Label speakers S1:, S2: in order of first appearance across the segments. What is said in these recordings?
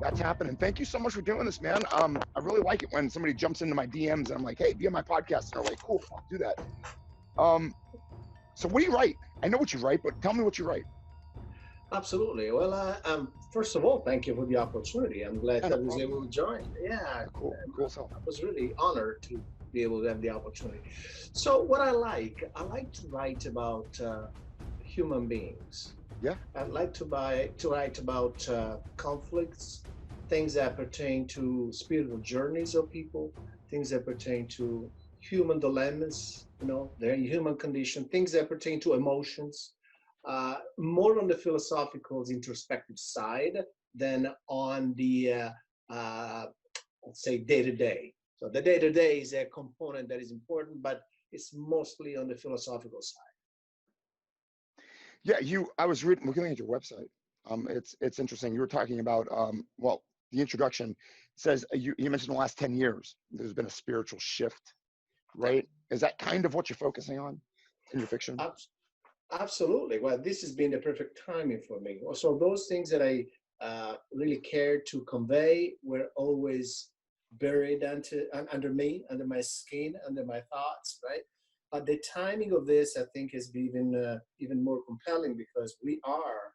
S1: Congrats happening. Thank you so much for doing this, man. I really like it when somebody jumps into my DMs and I'm like, hey, be on my podcast. And they're like, cool, I'll do that. So what do you write? I know what you write, but tell me what you write.
S2: Absolutely. Well, first of all, thank you for the opportunity. I'm glad that I was able to join. Yeah,
S1: cool. So
S2: I was really honored to be able to have the opportunity. So what I like to write about human beings.
S1: Yeah.
S2: I'd like to write about conflicts, things that pertain to spiritual journeys of people, things that pertain to human dilemmas, their human condition, things that pertain to emotions, more on the philosophical, introspective side than on the, let's say, day-to-day. So the day-to-day is a component that is important, but it's mostly on the philosophical side.
S1: Yeah, I was looking at your website. It's interesting. You were talking about, well, the introduction says, you mentioned the last 10 years, there's been a spiritual shift, right? Is that kind of what you're focusing on in your fiction?
S2: Absolutely. Well, this has been the perfect timing for me. So those things that I really cared to convey were always buried under me, under my skin, under my thoughts, right? But the timing of this, I think, has been even more compelling because we are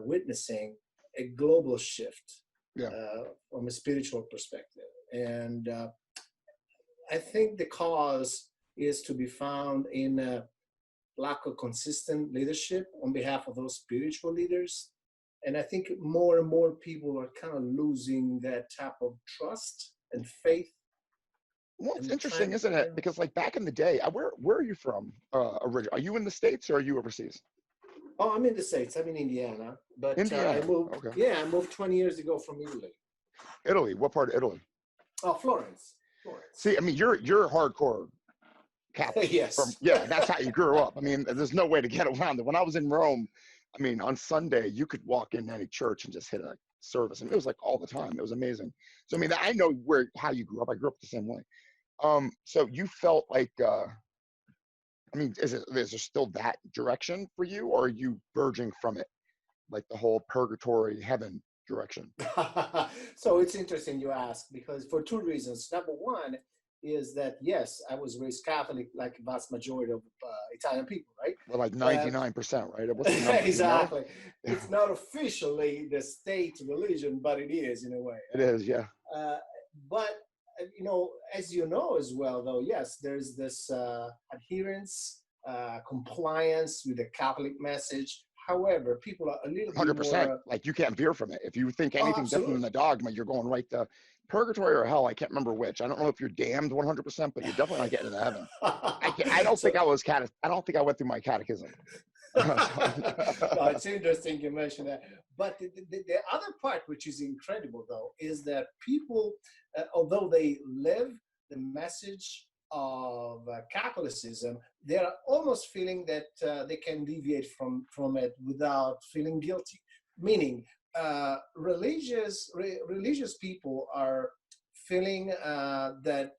S2: witnessing a global shift from a spiritual perspective. And I think the cause is to be found in lack of consistent leadership on behalf of those spiritual leaders. And I think more and more people are kind of losing that type of trust and faith.
S1: Well, it's interesting, isn't it? Because like back in the day, where are you from originally? Are you in the States or are you overseas?
S2: Oh, I'm in the States. I'm in Indiana. But
S1: Indiana.
S2: I moved,
S1: okay.
S2: Yeah, I moved 20 years ago from Italy.
S1: Italy? What part of Italy?
S2: Oh, Florence.
S1: See, I mean, you're hardcore Catholic.
S2: Yes.
S1: That's how you grew up. I mean, there's no way to get around it. When I was in Rome, I mean, on Sunday, you could walk in any church and just hit a service. And it was like all the time. It was amazing. So, I mean, I know how you grew up. I grew up the same way. So you felt like, I mean, is there still that direction for you, or are you verging from it? Like the whole purgatory heaven direction?
S2: So it's interesting you ask, because for two reasons. Number one is that, yes, I was raised Catholic like the vast majority of Italian people, right?
S1: Well, like 99%, right? What's the number,
S2: exactly.
S1: You know?
S2: It's not officially the state religion, but it is in a way.
S1: It is, yeah.
S2: But, as you know as well, though, yes, there's this adherence, compliance with the Catholic message. However, people are a little
S1: 100%.
S2: more,
S1: like you can't veer from it. If you think anything different than the dogma, you're going right to purgatory or hell. I can't remember which. I don't know if you're damned 100%, but you're definitely not getting into heaven. I don't think I went through my catechism.
S2: No, it's interesting you mentioned that. But the other part, which is incredible, though, is that people, although they live the message of Catholicism, they're almost feeling that they can deviate from it without feeling guilty. Meaning, religious people are feeling that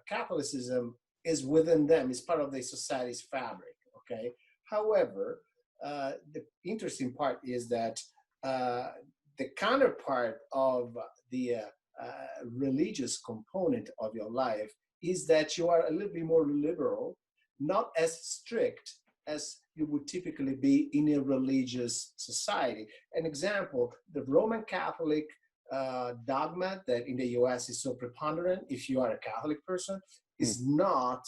S2: Catholicism is within them, is part of the society's fabric. Okay. However, the interesting part is that the counterpart of the religious component of your life is that you are a little bit more liberal, not as strict as you would typically be in a religious society. An example, the Roman Catholic dogma that in the US is so preponderant, if you are a Catholic person, is not,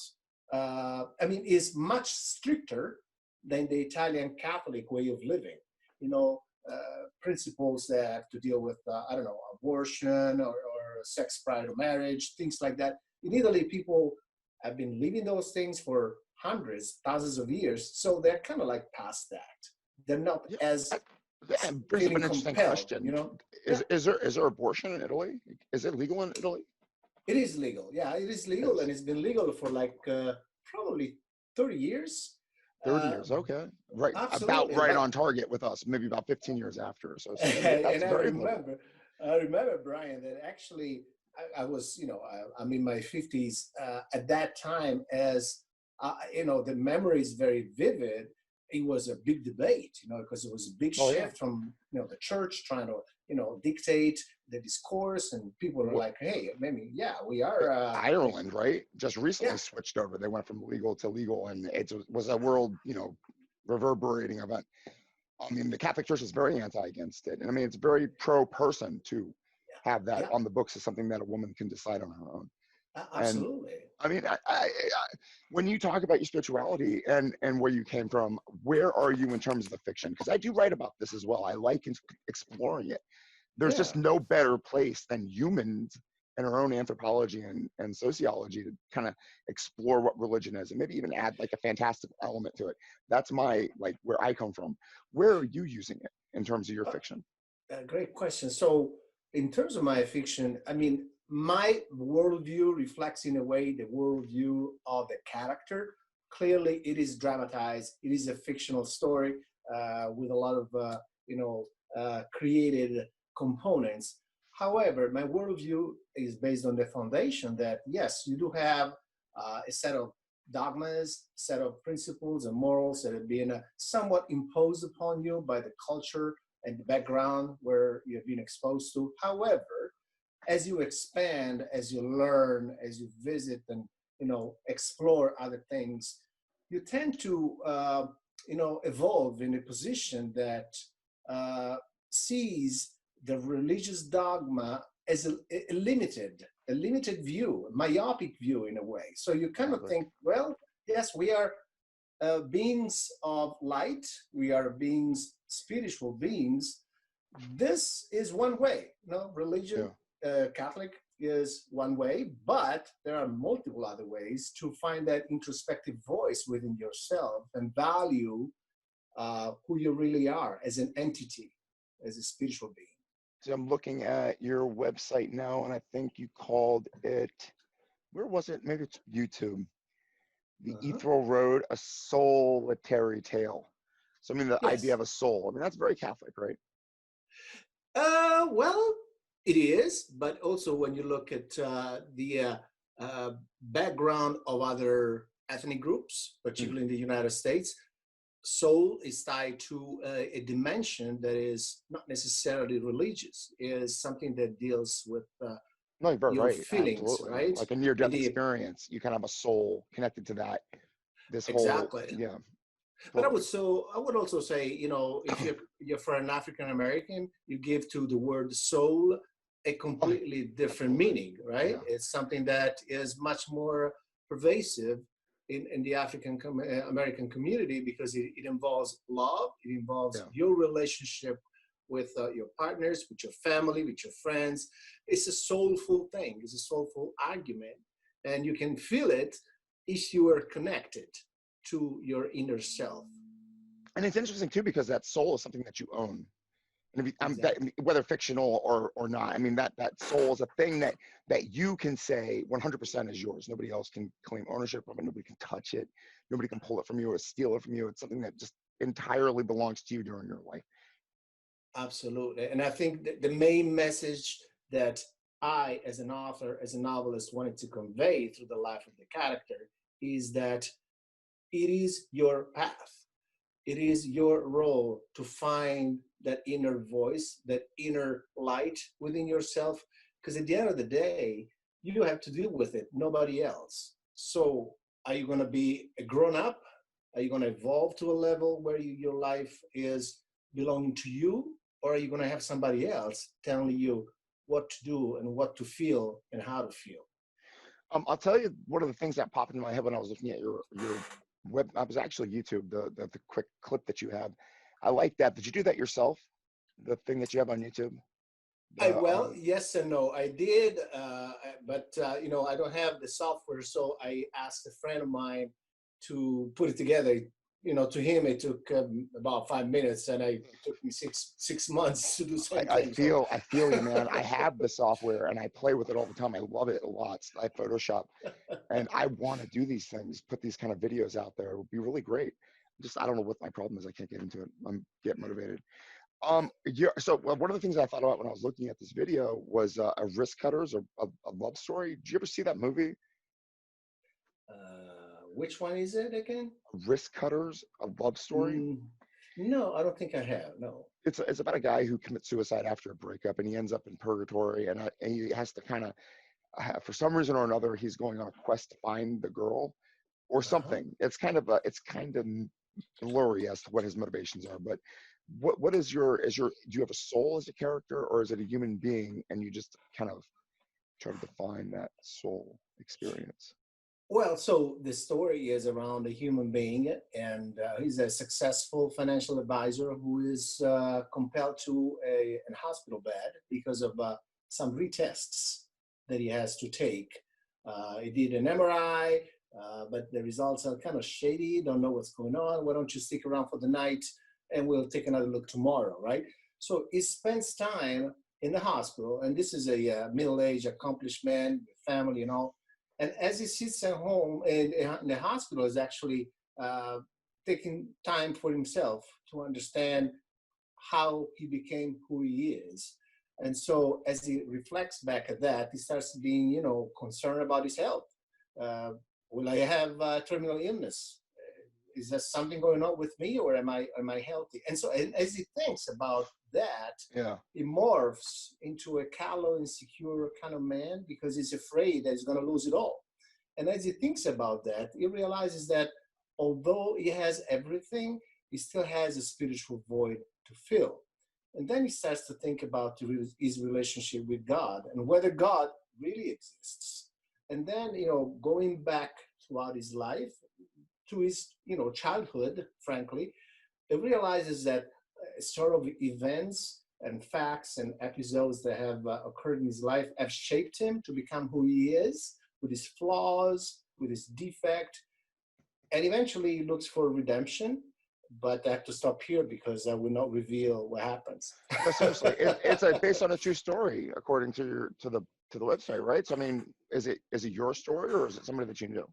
S2: is much stricter than the Italian Catholic way of living. Principles that have to deal with, abortion or sex prior to marriage, things like that. In Italy, people have been living those things for hundreds, thousands of years, so they're kind of like past that. They're not as
S1: brings up an interesting question. Is there abortion in Italy? Is it legal in Italy?
S2: It is legal. Yeah, it is legal, and it's been legal for like probably 30 years.
S1: 30 years, okay. Right, about right on target with us, maybe about 15 years after. So that's
S2: and I
S1: very
S2: remember, Bryan, that actually I was, I'm in my 50s at that time. As the memory is very vivid. It was a big debate, because it was a big shift from, the church trying to dictate the discourse, and people are like, hey, maybe, yeah, we are.
S1: Ireland, right? Just recently
S2: Yeah,
S1: switched over. They went from legal to legal, and it was a world, reverberating event. I mean, the Catholic Church is very anti against it. And I mean, it's very pro person to have that
S2: yeah,
S1: on the books as something that a woman can decide on her own. And
S2: absolutely.
S1: I mean, when you talk about your spirituality and where you came from, where are you in terms of the fiction? Because I do write about this as well. I like exploring it. There's
S2: Yeah.
S1: just no better place than humans and our own anthropology and sociology to kind of explore what religion is and maybe even add like a fantastic element to it. That's like where I come from. Where are you using it in terms of your fiction?
S2: Great question. So, in terms of my fiction, I mean, my worldview reflects in a way the worldview of the character. Clearly, it is dramatized. It is a fictional story with a lot of, created components. However, my worldview is based on the foundation that, yes, you do have a set of dogmas, set of principles and morals that have been somewhat imposed upon you by the culture and the background where you've been exposed to. However, as you expand, as you learn, as you visit and explore other things, you tend to evolve in a position that sees the religious dogma as a limited view, a myopic view in a way. So you kind of think, well, yes, we are beings of light. We are beings, spiritual beings. This is one way. Religion, Catholic is one way, but there are multiple other ways to find that introspective voice within yourself and value who you really are as an entity, as a spiritual being.
S1: So I'm looking at your website now, and I think you called it, where was it? Maybe it's YouTube. The Ethereal Road, a Soul-ITARY tale. So I mean, the idea
S2: Yes.
S1: of a soul. I mean, that's very Catholic, right?
S2: Well, it is, but also when you look at the background of other ethnic groups, particularly in the United States, soul is tied to a dimension that is not necessarily religious. It is something that deals with
S1: No, you're very
S2: your
S1: right.
S2: feelings,
S1: Absolutely.
S2: right?
S1: Like a near-death experience, you kind of have a soul connected to that. This whole,
S2: Exactly.
S1: yeah.
S2: But I would also say, if you're for an African American, you give to the word soul a completely different meaning, right?
S1: Yeah.
S2: It's something that is much more pervasive in the African American community because it involves love, it involves your relationship with your partners, with your family, with your friends. It's a soulful thing. It's a soulful argument, and you can feel it if you are connected to your inner self.
S1: And it's interesting too, because that soul is something that you own. And
S2: Exactly.
S1: whether fictional or not, I mean, that soul is a thing that you can say 100% is yours. Nobody else can claim ownership of it. Nobody can touch it. Nobody can pull it from you or steal it from you. It's something that just entirely belongs to you during your life.
S2: Absolutely. And I think that the main message that I, as an author, as a novelist, wanted to convey through the life of the character is that it is your path. It is your role to find that inner voice, that inner light within yourself. Because at the end of the day, you have to deal with it, nobody else. So are you going to be a grown up? Are you going to evolve to a level where your life is belonging to you? Or are you going to have somebody else telling you what to do and what to feel and how to feel?
S1: I'll tell you one of the things that popped into my head when I was looking at your web. I was actually YouTube, the quick clip that you have. I like that. Did you do that yourself? The thing that you have on YouTube?
S2: Well, yes and no. I did, but I don't have the software, so I asked a friend of mine to put it together. To him it took about 5 minutes, and it took me six months to do something.
S1: I feel you, man. I have the software and I play with it all the time. I love it a lot. I Photoshop, and I want to do these things, put these kind of videos out there. It would be really great. I don't know what my problem is. I can't get into it. I'm getting motivated. Yeah. So one of the things I thought about when I was looking at this video was a Wrist Cutters, a love story. Did you ever see that movie?
S2: Which one is it again?
S1: Wrist Cutters, a love story.
S2: No, I don't think I have. No.
S1: It's about a guy who commits suicide after a breakup, and he ends up in purgatory, and he has to kind of, for some reason or another, he's going on a quest to find the girl or
S2: Uh-huh.
S1: something. It's kind of blurry as to what his motivations are. But what do you have a soul as a character, or is it a human being, and you just kind of try to define that soul experience?
S2: Well, so the story is around a human being, and he's a successful financial advisor who is compelled to a hospital bed because of some retests that he has to take. He did an MRI, but the results are kind of shady. Don't know what's going on. Why don't you stick around for the night, and we'll take another look tomorrow, right? So he spends time in the hospital, and this is a middle-aged, accomplished man, family, and all. And as he sits at home in the hospital, is actually taking time for himself to understand how he became who he is. And so as he reflects back at that, he starts being, concerned about his health. Uh, will I have terminal illness? Is there something going on with me, or am I healthy? And so as he thinks about that,
S1: Yeah.
S2: he morphs into a callow, insecure kind of man because he's afraid that he's going to lose it all. And as he thinks about that, he realizes that although he has everything, he still has a spiritual void to fill. And then he starts to think about his relationship with God and whether God really exists. And then, going back throughout his life, to his, childhood, frankly, he realizes that sort of events and facts and episodes that have occurred in his life have shaped him to become who he is, with his flaws, with his defect, and eventually he looks for redemption. But I have to stop here because I will not reveal what happens.
S1: No, seriously, it's based on a true story, according to the website, right? So I mean, is it your story, or is it somebody that you knew?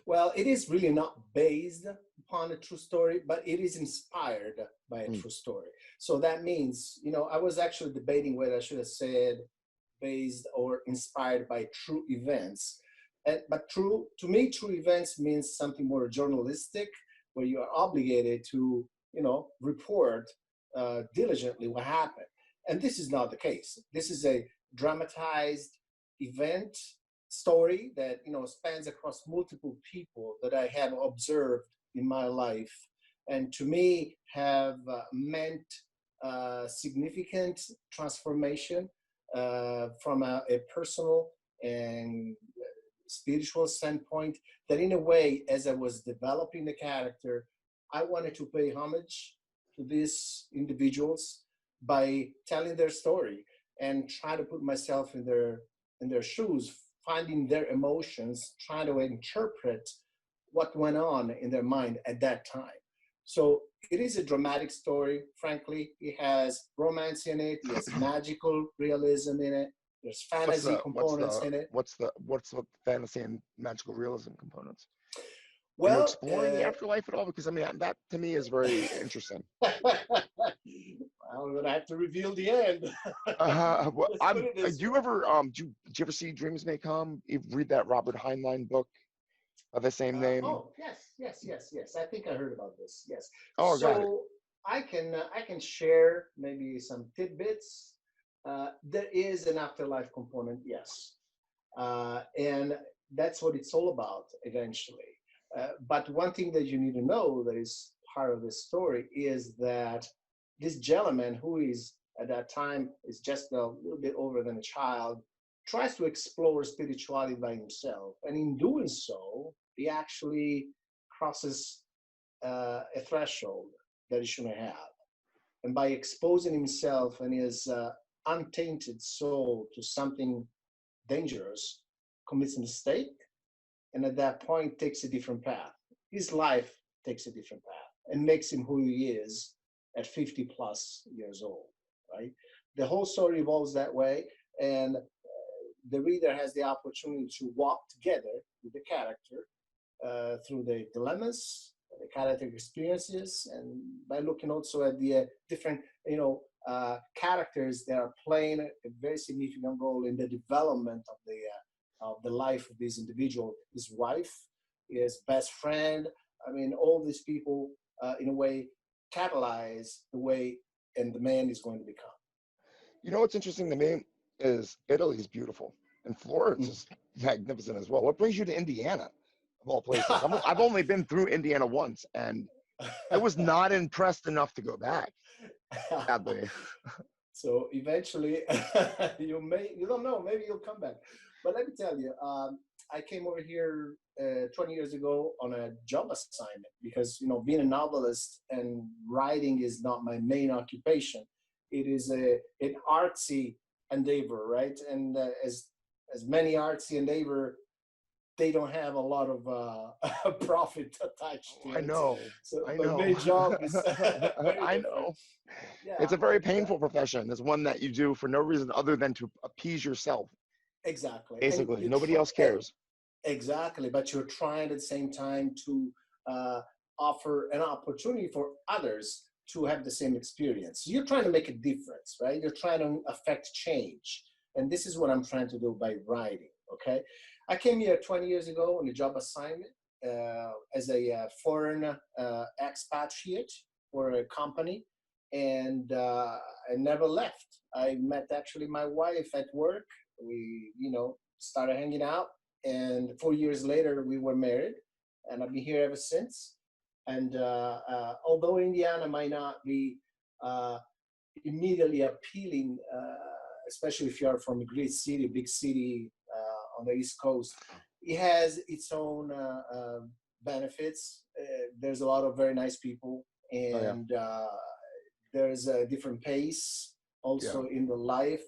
S2: Well, it is really not based upon a true story, but it is inspired by a
S1: Mm.
S2: true story. So that means, I was actually debating whether I should have said based or inspired by true events. But to me, true events means something more journalistic, where you are obligated to, report diligently what happened. And this is not the case. This is a dramatized event story that spans across multiple people that I have observed in my life, and to me have meant significant transformation from a personal and spiritual standpoint. That in a way, as I was developing the character, I wanted to pay homage to these individuals by telling their story and try to put myself in their shoes, finding their emotions, trying to interpret what went on in their mind at that time. So it is a dramatic story, frankly. It has romance in it, it has magical realism in it, there's
S1: What's
S2: fantasy
S1: the what's
S2: components
S1: the
S2: in it.
S1: what's the fantasy and magical realism components? Are you
S2: Well,
S1: exploring the afterlife at all? Because I mean, that to me is very interesting.
S2: I'm gonna have to reveal the end.
S1: Well,
S2: Let's put it this
S1: do you
S2: way.
S1: ever did you ever see Dreams May Come? You read that Robert Heinlein book of the same name?
S2: Oh, yes. I think I heard about this. Yes.
S1: Oh, got it.
S2: So I can share maybe some tidbits. There is an afterlife component, yes, and that's what it's all about eventually. But one thing that you need to know that is part of this story is that this gentleman, who is at that time is just a little bit older than a child, tries to explore spirituality by himself, and in doing so, he actually crosses a threshold that he shouldn't have. And by exposing himself and his untainted soul to something dangerous, commits a mistake, and at that point takes a different path. His life takes a different path and makes him who he is at 50 plus years old, right? The whole story evolves that way, and the reader has the opportunity to walk together with the character through the dilemmas, the character experiences, and by looking also at the different, characters that are playing a very significant role in the development of the life of this individual, his wife, his best friend. I mean, all these people, in a way, catalyze the way and the man is going to become.
S1: You know what's interesting to me is Italy is beautiful and Florence is magnificent as well. What brings you to Indiana, of all places? I've only been through Indiana once, and I was not impressed enough to go back. Sadly.
S2: So eventually, you don't know, maybe you'll come back. But let me tell you, I came over here 20 years ago on a job assignment because, you know, being a novelist and writing is not my main occupation. It is an artsy endeavor, right? And as many artsy endeavor, they don't have a lot of profit attached to it.
S1: I know.
S2: So
S1: I
S2: my
S1: know.
S2: main job is very
S1: I
S2: different.
S1: know.
S2: Yeah,
S1: It's a very painful profession. It's one that you do for no reason other than to appease yourself.
S2: exactly. And
S1: Basically,
S2: you
S1: nobody
S2: try,
S1: else cares.
S2: exactly, but you're trying at the same time to offer an opportunity for others to have the same experience. You're trying to make a difference, right? You're trying to affect change. And this is what I'm trying to do by writing, okay? I came here 20 years ago on a job assignment as a foreign expatriate for a company, and I never left. I met actually my wife at work. We, you know, started hanging out, and 4 years later we were married, and I've been here ever since. And although Indiana might not be immediately appealing, especially if you are from a great city, big city on the East Coast, it has its own benefits. There's a lot of very nice people, and there's a different pace also in the life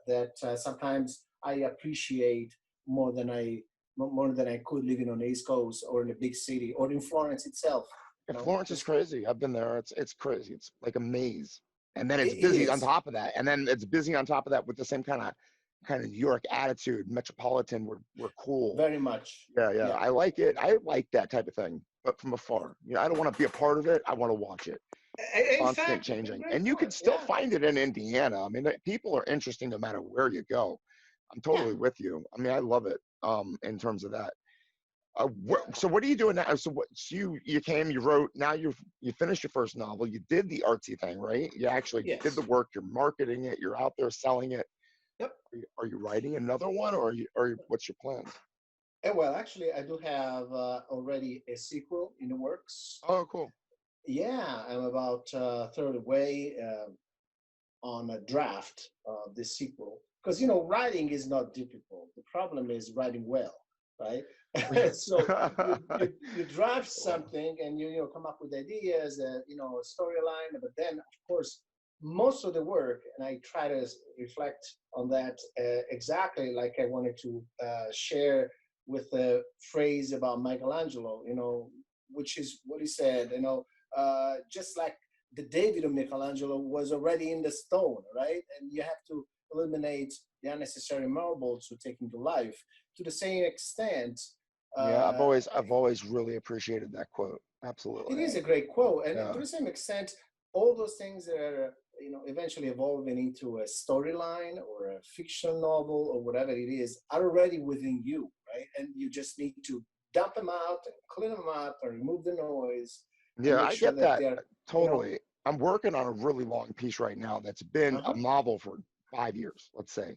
S2: that sometimes I appreciate more than I could living on the East Coast or in a big city or in Florence itself.
S1: And Florence is crazy. I've been there. It's crazy. It's like a maze. And then it's
S2: It
S1: busy on
S2: is
S1: top of that. And then it's busy on top of that with the same kind of New York attitude, metropolitan. We're cool.
S2: very much.
S1: Yeah. I like it. I like that type of thing, but from afar. You know, I don't want to be a part of it. I want to watch it.
S2: In
S1: Constant
S2: fact,
S1: changing.
S2: great
S1: And you can
S2: point.
S1: still
S2: Yeah,
S1: find it in Indiana. I mean, people are interesting no matter where you go. I'm
S2: yeah,
S1: totally with you. I mean, I love it in terms of that.
S2: yeah.
S1: So what are you doing now? So what? So you came, you wrote. Now you finished your first novel. You did the artsy thing, right? You actually did
S2: Yes.
S1: the work. You're marketing it. You're out there selling it.
S2: Yep.
S1: Are you writing another one, what's your plans?
S2: Well, actually, I do have already a sequel in the works.
S1: Oh, cool.
S2: Yeah, I'm about third way on a draft of this sequel because you know writing is not difficult. The problem is writing well, right? So you draft something and you know come up with ideas, you know, a storyline, but then of course most of the work, and I try to reflect on that exactly like I wanted to share with the phrase about Michelangelo, you know, which is what he said, you know, just like the David of Michelangelo was already in the stone, right? And you have to eliminate the unnecessary marbles to take into life. To the same extent,
S1: Yeah,
S2: uh,
S1: I've always really appreciated that quote. Absolutely.
S2: it is a great quote, and
S1: Yeah.
S2: to the same extent, all those things that are you know eventually evolving into a storyline or a fiction novel or whatever it is are already within you, right? And you just need to dump them out and clean them up and remove the noise and
S1: Yeah,
S2: make
S1: I
S2: sure
S1: get
S2: that
S1: that
S2: they're you know.
S1: totally. I'm working on a really long piece right now that's been a
S2: Uh-huh.
S1: novel for 5 years, let's say.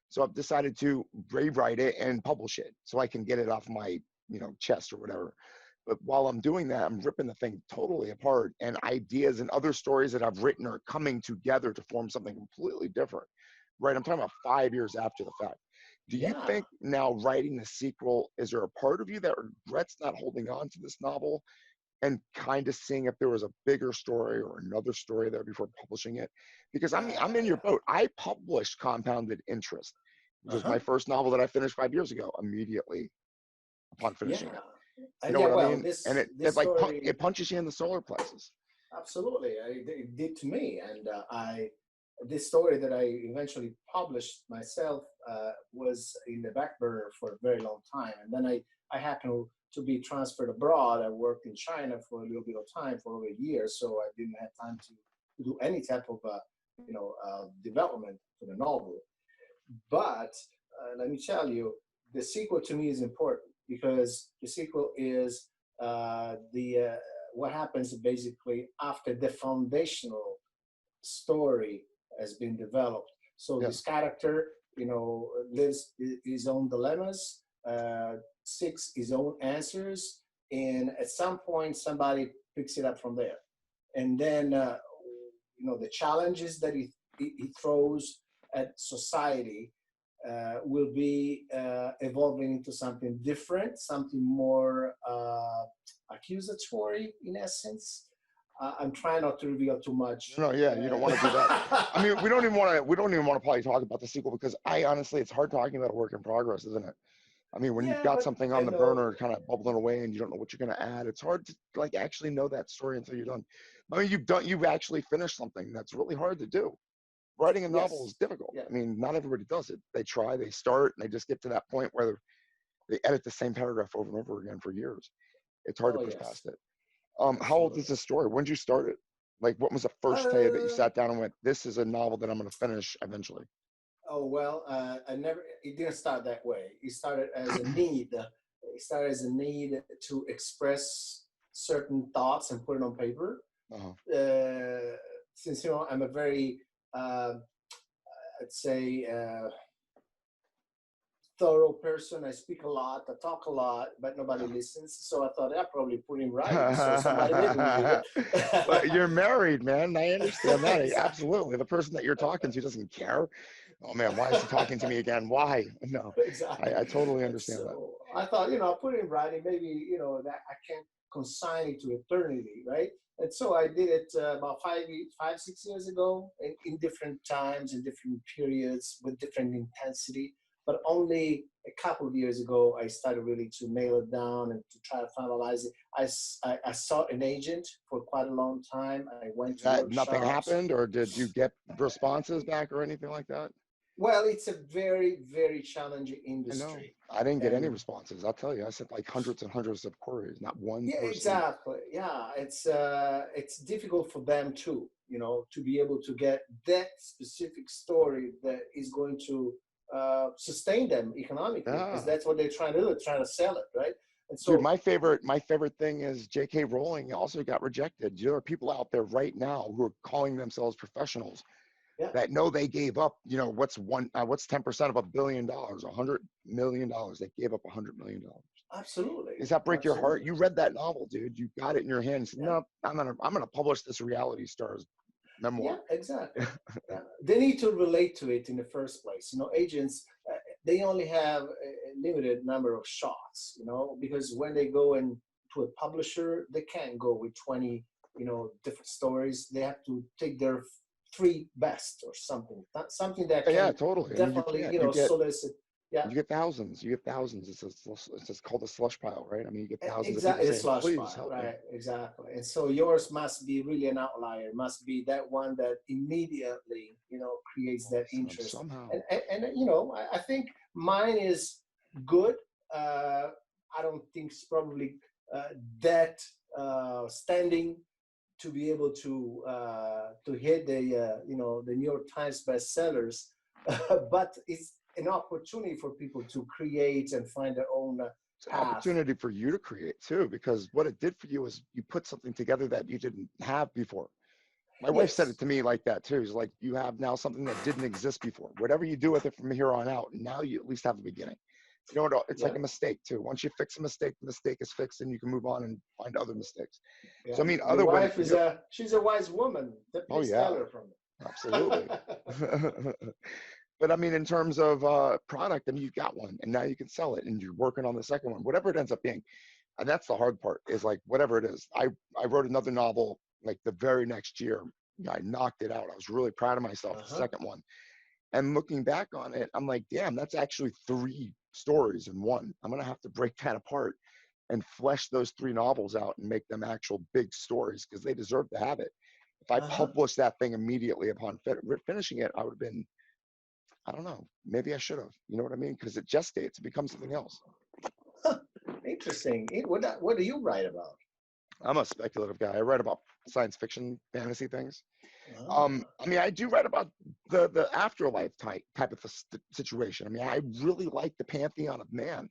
S1: So I've decided to rewrite it and publish it so I can get it off my, chest or whatever. But while I'm doing that, I'm ripping the thing totally apart, and ideas and other stories that I've written are coming together to form something completely different. Right? I'm talking about 5 years after the fact. Do you
S2: Yeah.
S1: think now writing the sequel, is there a part of you that regrets not holding on to this novel and kind of seeing if there was a bigger story or another story there before publishing it? Because I'm in your boat. I published Compounded Interest, which was
S2: Uh-huh.
S1: my first novel that I finished 5 years ago, immediately upon finishing
S2: Yeah.
S1: it. You know
S2: Yeah.
S1: what I
S2: Well,
S1: mean? And
S2: this story
S1: it punches you in the solar plexus.
S2: absolutely it did to me, and I this story that I eventually published myself was in the back burner for a very long time, and then I happened to be transferred abroad. I worked in China for a little bit of time for over a year, so I didn't have time to do any type of development for the novel. But let me tell you, the sequel to me is important because the sequel is the what happens basically after the foundational story has been developed. So
S1: Yeah.
S2: this character, lives his own dilemmas, seeks his own answers, and at some point somebody picks it up from there. And then, the challenges that he throws at society will be evolving into something different, something more accusatory in essence. I'm trying not to reveal too much.
S1: No, yeah, you don't want to do that. I mean, we don't even want to probably talk about the sequel, because honestly, it's hard talking about a work in progress, isn't it? I mean, when you've
S2: Yeah,
S1: got
S2: but
S1: something
S2: I
S1: on the
S2: know.
S1: burner kind of bubbling away and you don't know what you're going to add, it's hard to like actually know that story until you're done. I mean, you've actually finished something that's really hard to do. Writing a novel is
S2: Yes.
S1: difficult.
S2: Yeah.
S1: I mean, not everybody does it. They try, they start, and they just get to that point where they edit the same paragraph over and over again for years. It's hard to
S2: Oh,
S1: push
S2: yes.
S1: past it. How old is
S2: Absolutely.
S1: this story? When did you start it? Like, what was the first day that you
S2: Uh,
S1: sat down and went, "This is a novel that I'm going to finish eventually"?
S2: oh, well, it didn't start that way. It started as a need. It started as a need to express certain thoughts and put it on paper.
S1: Uh-huh.
S2: Since, I'm a very, I'd say, thorough person. I speak a lot, I talk a lot, but nobody listens. So I thought I'll probably put in writing so somebody maybe will read
S1: Well,
S2: it.
S1: you're married, man. I understand that.
S2: Exactly.
S1: Absolutely. The person that you're talking to doesn't care. Oh man, why is he talking to me again? Why? No,
S2: Exactly.
S1: I totally
S2: And
S1: understand that.
S2: so I thought, I'll put it in writing, maybe, that I can consign it to eternity, right? And so I did it about 6 years ago in different times, in different periods, with different intensity. But only a couple of years ago, I started really to nail it down and to try to finalize it. I sought an agent for quite a long time. I went to
S1: That nothing
S2: workshops.
S1: happened, or did you get responses back or anything like that?
S2: Well, it's a very, very challenging
S1: I know.
S2: industry.
S1: I didn't get any
S2: And
S1: responses. I'll tell you. I sent like hundreds and hundreds of queries. Not one
S2: yeah,
S1: person.
S2: exactly. Yeah, it's difficult for them too, to be able to get that specific story that is going to sustain them economically, because
S1: Yeah.
S2: that's what they're trying to do. They're trying to sell it, right? And
S1: Dude,
S2: so,
S1: my favorite thing is J.K. Rowling also got rejected. There are people out there right now who are calling themselves professionals
S2: yeah,
S1: that know they gave up. What's 10% of $1 billion? $100 million. They gave up $100 million.
S2: absolutely,
S1: Does that break your heart?
S2: absolutely,
S1: You read that novel, dude. You got it in your hands.
S2: yeah.
S1: No, I'm gonna publish this reality star's
S2: Yeah,
S1: memoir.
S2: exactly. Yeah. They need to relate to it in the first place. Agents, they only have a limited number of shots, because when they go in to a publisher, they can't go with 20, different stories. They have to take their three best or something, something that
S1: Yeah,
S2: can
S1: totally. I mean, you
S2: definitely,
S1: can't. You get
S2: solicit. Yeah,
S1: you get thousands. You get thousands. It's just called a slush pile, right? I mean, you get thousands of people
S2: exactly. It's
S1: saying,
S2: slush
S1: "Please
S2: pile,
S1: help me."
S2: right? Exactly. And so yours must be really an outlier. Must be that one that immediately, creates that interest.
S1: Somehow.
S2: And I think mine is good. I don't think it's probably that standing to be able to hit the New York Times bestsellers, but it's an opportunity for people to create and find their own
S1: It's an
S2: path.
S1: opportunity for you to create too, because what it did for you is you put something together that you didn't have before. My wife said it
S2: Yes.
S1: to me like that too. She's like, you have now something that didn't exist before. Whatever you do with it from here on out, now you at least have a beginning. You know what? It's like
S2: Yeah.
S1: a mistake too. Once you fix a mistake, the mistake is fixed, and you can move on and find other mistakes.
S2: Yeah.
S1: So I mean,
S2: Your
S1: other when
S2: wife is she's a wise woman.
S1: oh
S2: Please tell
S1: yeah,
S2: her from
S1: absolutely.
S2: it.
S1: But I mean, in terms of product, I mean, you got one, and now you can sell it, and you're working on the second one, whatever it ends up being. And that's the hard part, is like whatever it is. I wrote another novel like the very next year. I knocked it out. I was really proud of myself. The
S2: Uh-huh.
S1: second one, and looking back on it, I'm like, damn, that's actually 3 stories in one. I'm gonna have to break that apart and flesh those 3 novels out and make them actual big stories, because they deserve to have it. If I
S2: Uh-huh.
S1: published that thing immediately upon finishing it, I would have been, I don't know, maybe I should have. You know what I mean? Because it gestates, it becomes something else.
S2: Interesting. What do you write about?
S1: I'm a speculative guy. I write about science fiction, fantasy things.
S2: Ah.
S1: I mean, I do write about the afterlife type of situation. I mean, I really like the pantheon of man.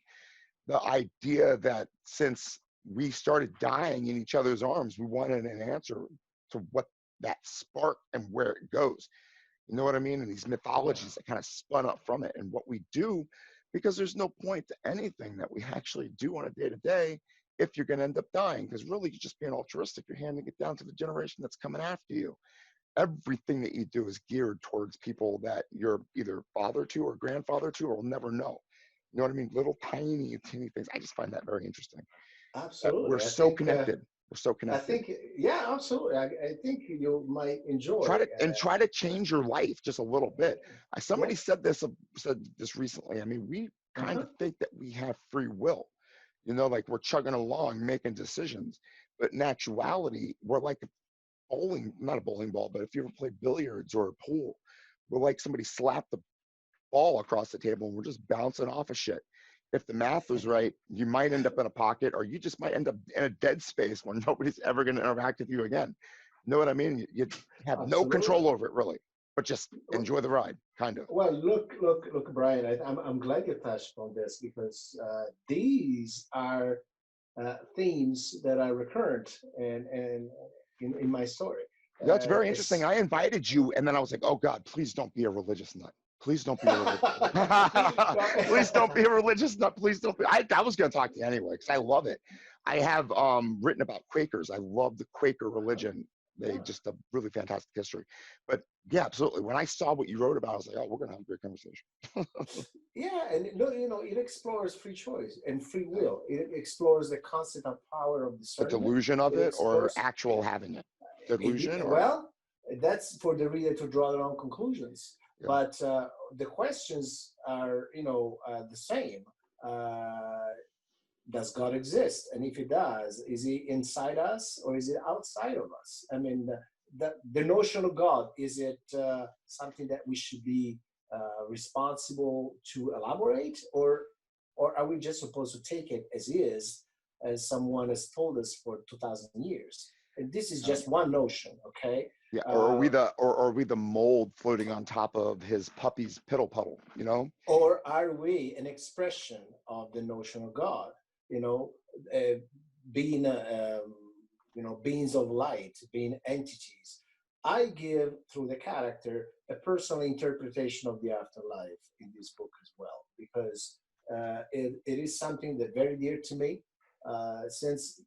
S1: The idea that since we started dying in each other's arms. We wanted an answer to what that spark and where it goes. You know what I mean? And these mythologies that kind of spun up from it, and what we do, because there's no point to anything that we actually do on a day-to-day if you're going to end up dying, because really you're just being altruistic. You're handing it down to the generation that's coming after you. Everything that you do is geared towards people that you're either father to or grandfather to or will never know. You know what I mean? Little tiny, teeny things. I just find that very interesting. We're
S2: Absolutely.
S1: so connected. We're so
S2: I
S1: connected.
S2: think, yeah, absolutely. I think you might enjoy.
S1: Try to change your life just a little bit. Somebody
S2: Yeah.
S1: said this recently. I mean, we kind of think that we have free will, you know, like we're chugging along making decisions, but in actuality, we're like a not a bowling ball, but if you ever play billiards or a pool, we're like somebody slapped the ball across the table and we're just bouncing off of shit. If the math was right, you might end up in a pocket, or you just might end up in a dead space where nobody's ever going to interact with you again. You know what I mean? You have no control over it, really, but just enjoy the ride, kind of.
S2: Well, look, Bryan. I'm glad you touched on this, because these are themes that are recurrent and in my story.
S1: That's very interesting. I invited you, and then I was like, "Oh God, please don't be a religious nut. Please don't be a religious. Please don't be a religious nut. Please don't be." I was going to talk to you anyway because I love it. I have written about Quakers. I love the Quaker religion. They just a really fantastic history. But yeah, absolutely. When I saw what you wrote about, I was like, "Oh, we're going to have a great conversation."
S2: Yeah, and it explores free choice and free will. It explores the concept of power of
S1: The
S2: discernment.
S1: delusion of it, or actual having it. Delusion, or
S2: well, that's for the reader to draw their own conclusions.
S1: Yeah.
S2: But the questions are, the same. Does God exist? And if he does, is he inside us or is he outside of us? I mean, the notion of God, is it something that we should be responsible to elaborate, or are we just supposed to take it as is, as someone has told us for 2,000 years? And this is just one notion, okay?
S1: Yeah, or are we the mold floating on top of his puppy's piddle puddle, you know?
S2: Or are we an expression of the notion of God? Being beings of light, being entities. I give, through the character, a personal interpretation of the afterlife in this book as well, because it is something that very dear to me. Since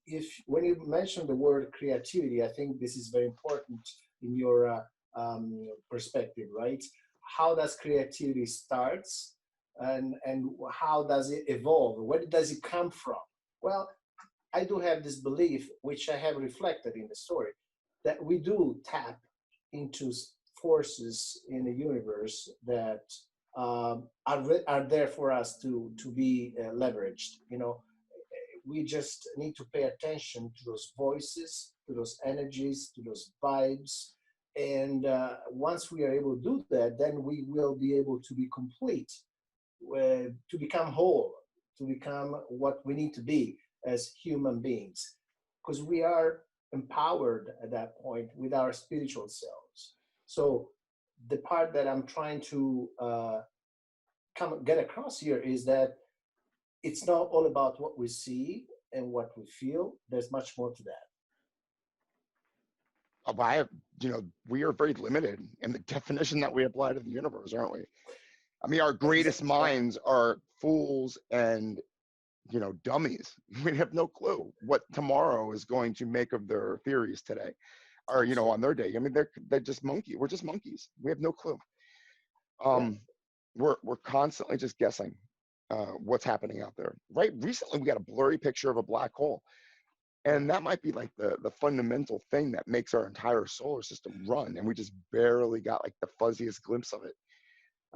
S2: when you mention the word creativity, I think this is very important in your perspective, right? How does creativity starts, and how does it evolve? Where does it come from? Well, I do have this belief, which I have reflected in the story, that we do tap into forces in the universe that are there for us to be leveraged. We just need to pay attention to those voices, to those energies, to those vibes. And once we are able to do that, then we will be able to be complete, to become whole, to become what we need to be as human beings. Because we are empowered at that point with our spiritual selves. So the part that I'm trying to get across here is that it's not all about what we see and what we feel. There's much more to that.
S1: We are very limited in the definition that we apply to the universe, aren't we? I mean, our greatest minds are fools and, dummies. We have no clue what tomorrow is going to make of their theories today, or, on their day. I mean, they're just monkeys. We're just monkeys. We have no clue. We're constantly just guessing what's happening out there. Right? Recently, we got a blurry picture of a black hole. And that might be like the fundamental thing that makes our entire solar system run. And we just barely got like the fuzziest glimpse of it.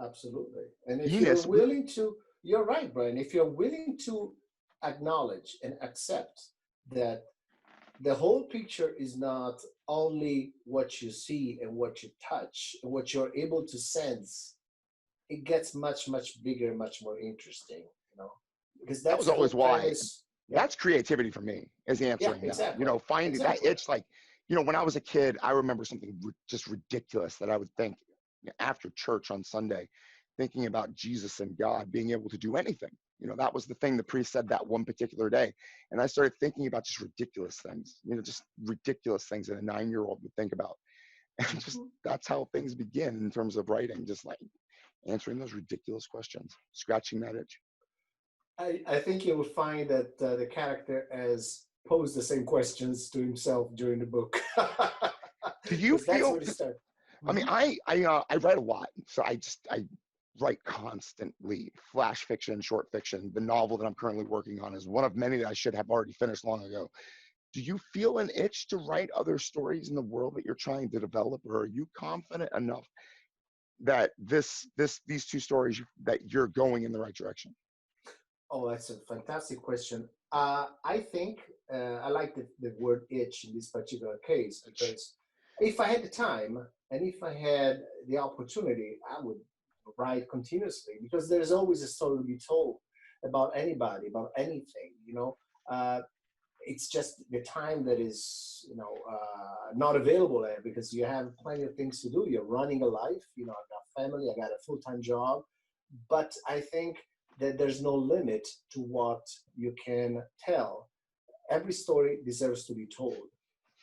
S2: Absolutely. And if you're willing to, you're right, Bryan, if you're willing to acknowledge and accept that the whole picture is not only what you see and what you touch and what you're able to sense, it gets much, much bigger, much more interesting, because
S1: that was always why. That's creativity for me, is answering
S2: exactly.
S1: that. Finding that it's like, when I was a kid, I remember something just ridiculous that I would think after church on Sunday, thinking about Jesus and God being able to do anything. You know, that was the thing the priest said that one particular day. And I started thinking about just ridiculous things, you know, just ridiculous things that a 9-year-old would think about. And just that's how things begin in terms of writing, just like answering those ridiculous questions, scratching that itch.
S2: I think you will find that the character has posed the same questions to himself during the book.
S1: Do you
S2: Because that's
S1: feel,
S2: where it started.
S1: I mean, I write a lot, so I write constantly, flash fiction, short fiction. The novel that I'm currently working on is one of many that I should have already finished long ago. Do you feel an itch to write other stories in the world that you're trying to develop, or are you confident enough that these two stories that you're going in the right direction?
S2: Oh, that's a fantastic question. I think I like the word itch in this particular case, because if I had the time and if I had the opportunity, I would write continuously, because there's always a story to be told about anybody, about anything, you know. It's just the time that is, you know, not available there, because you have plenty of things to do. You're running a life, you know, I've got family, I got a full-time job, but I think that there's no limit to what you can tell. Every story deserves to be told.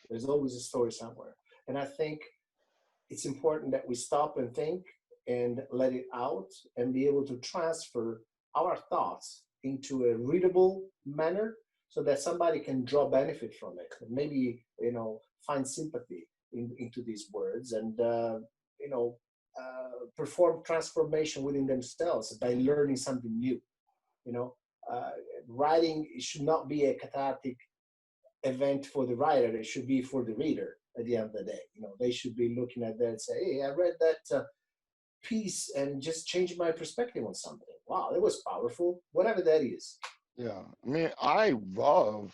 S2: There's always a story somewhere. And I think it's important that we stop and think and let it out and be able to transfer our thoughts into a readable manner so that somebody can draw benefit from it and maybe, you know, find sympathy into these words and, you know, perform transformation within themselves by learning something new. You know, writing should not be a cathartic event for the writer. It should be for the reader at the end of the day. You know, they should be looking at that and say, hey, I read that piece and just changed my perspective on something. Wow, that was powerful, whatever that is.
S1: Yeah, I mean, I love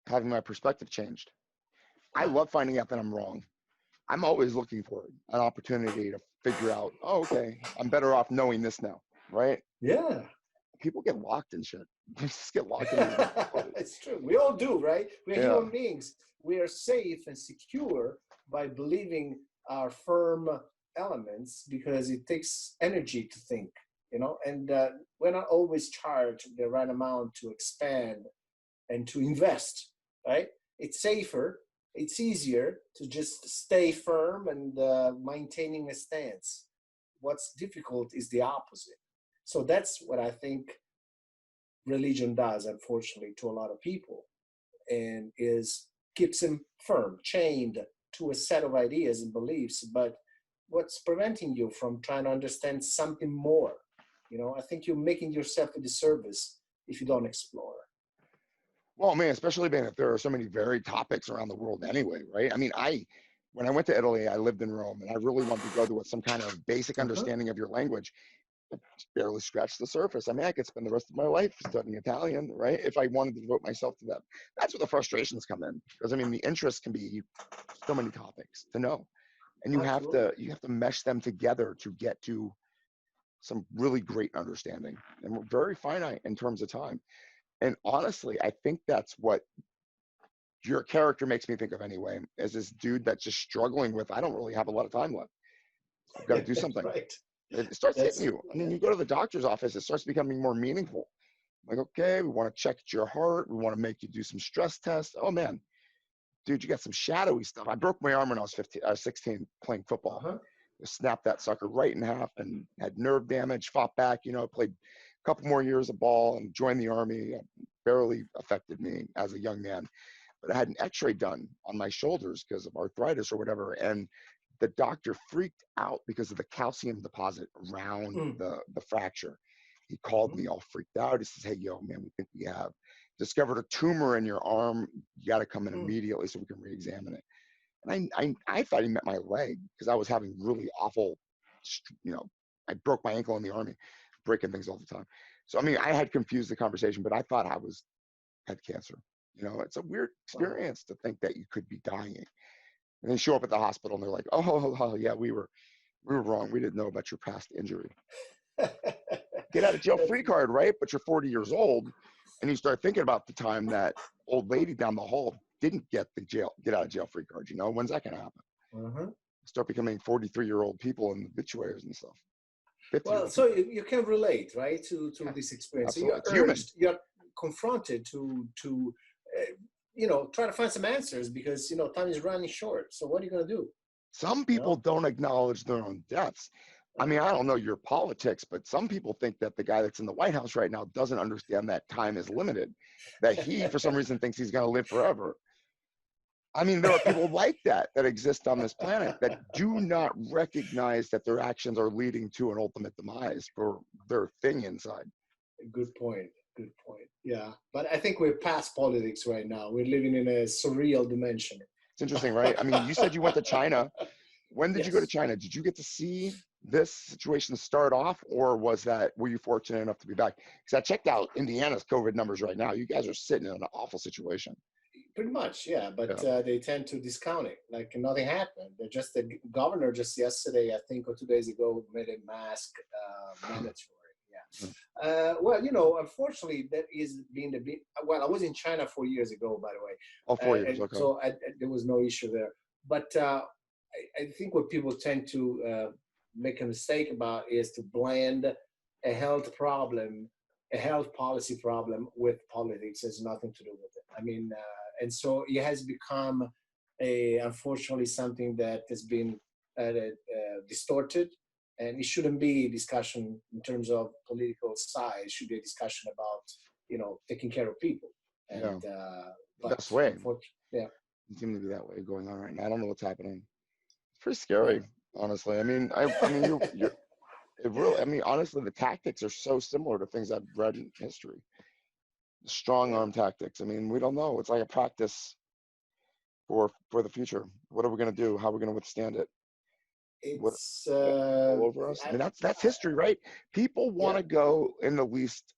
S1: having my perspective changed. I love finding out that I'm wrong. I'm always looking for an opportunity to figure out, oh, okay, I'm better off knowing this now, right?
S2: Yeah.
S1: People get locked in shit. They just get locked in.
S2: It's true. We all do, right? We're
S1: Yeah.
S2: human beings. We are safe and secure by believing our firm elements because it takes energy to think, you know, and we're not always charged the right amount to expand and to invest, right? It's safer, it's easier to just stay firm and maintaining a stance. What's difficult is the opposite. So that's what I think religion does, unfortunately, to a lot of people, and is keeps them firm, chained to a set of ideas and beliefs. But what's preventing you from trying to understand something more? You know, I think you're making yourself a disservice if you don't explore.
S1: Well, man, especially being that there are so many varied topics around the world anyway, right? I mean, when I went to Italy, I lived in Rome, and I really wanted to go to with some kind of basic understanding of your language. I barely scratched the surface. I mean, I could spend the rest of my life studying Italian, right? If I wanted to devote myself to that. That's where the frustrations come in, because I mean, the interest can be so many topics to know, and you have to mesh them together to get to some really great understanding. And we're very finite in terms of time. And honestly, I think that's what your character makes me think of anyway, as this dude that's just struggling with, I don't really have a lot of time left. I've got to do something.
S2: Right.
S1: It starts hitting you. I mean, you go to the doctor's office, it starts becoming more meaningful. Like, okay, we want to check your heart. We want to make you do some stress tests. Oh man, dude, you got some shadowy stuff. I broke my arm when I was 16 playing football. I snapped that sucker right in half and had nerve damage, fought back, you know, played a couple more years of ball and joined the army. It barely affected me as a young man, but I had an x-ray done on my shoulders because of arthritis or whatever. And the doctor freaked out because of the calcium deposit around the fracture. He called me all freaked out. He says, hey, yo, man, we think we have discovered a tumor in your arm. You got to come in immediately so we can re-examine it. And I thought he meant my leg because I was having really awful, you know, I broke my ankle in the army, breaking things all the time. So, I mean, I had confused the conversation, but I thought I had cancer. You know, it's a weird experience to think that you could be dying. And they show up at the hospital and they're like, oh yeah, we were wrong. We didn't know about your past injury. Get out of jail free card, right? But you're 40 years old and you start thinking about the time that old lady down the hall didn't get get out of jail free card. You know, when's that going to happen? Start becoming 43-year-old people in obituaries and stuff.
S2: Well,
S1: 50-year-old
S2: so
S1: people.
S2: you can relate, right, to
S1: Yeah,
S2: this experience. So
S1: absolutely. It's human.
S2: you're confronted to try to find some answers because time is running short. So what are you going to do?
S1: Some
S2: You
S1: people
S2: know?
S1: don't acknowledge their own deaths. I mean, I don't know your politics, but some people think that the guy that's in the White House right now doesn't understand that time is limited, that he, for some reason, thinks he's going to live forever. I mean, there are people like that that exist on this planet that do not recognize that their actions are leading to an ultimate demise for their thing inside.
S2: Good point. Good point. Yeah, but I think we're past politics right now. We're living in a surreal dimension.
S1: It's interesting, right? I mean, you said you went to China. When did you go to
S2: Yes.
S1: China? Did you get to see this situation start off, or were you fortunate enough to be back? Because I checked out Indiana's COVID numbers right now. You guys are sitting in an awful situation.
S2: Pretty much, yeah. But
S1: Yeah.
S2: they tend to discount it like nothing happened. The governor just yesterday, I think, or 2 days ago, made a mask mandatory. Yeah. Well, unfortunately, that is being a bit. Well, I was in China 4 years ago, by the way,
S1: Oh, 4 years.
S2: and
S1: Okay.
S2: so there was no issue there. But I think what people tend to make a mistake about is to blend a health problem, a health policy problem with politics. It has nothing to do with it. I mean, and so it has become unfortunately something that has been distorted, and it shouldn't be a discussion in terms of political side. It should be a discussion about taking care of people.
S1: Yeah.
S2: And
S1: The
S2: but
S1: best way.
S2: unfortunately, yeah.
S1: It seems to be that way going on right now. I don't know what's happening. It's pretty scary, honestly. I mean, you're it really. I mean, honestly, the tactics are so similar to things I've read in history. Strong arm tactics. I mean, we don't know. It's like a practice for the future. What are we going to do? How are we going to withstand it? What
S2: It's
S1: all over us? I mean, that's history, right? People want to go in the least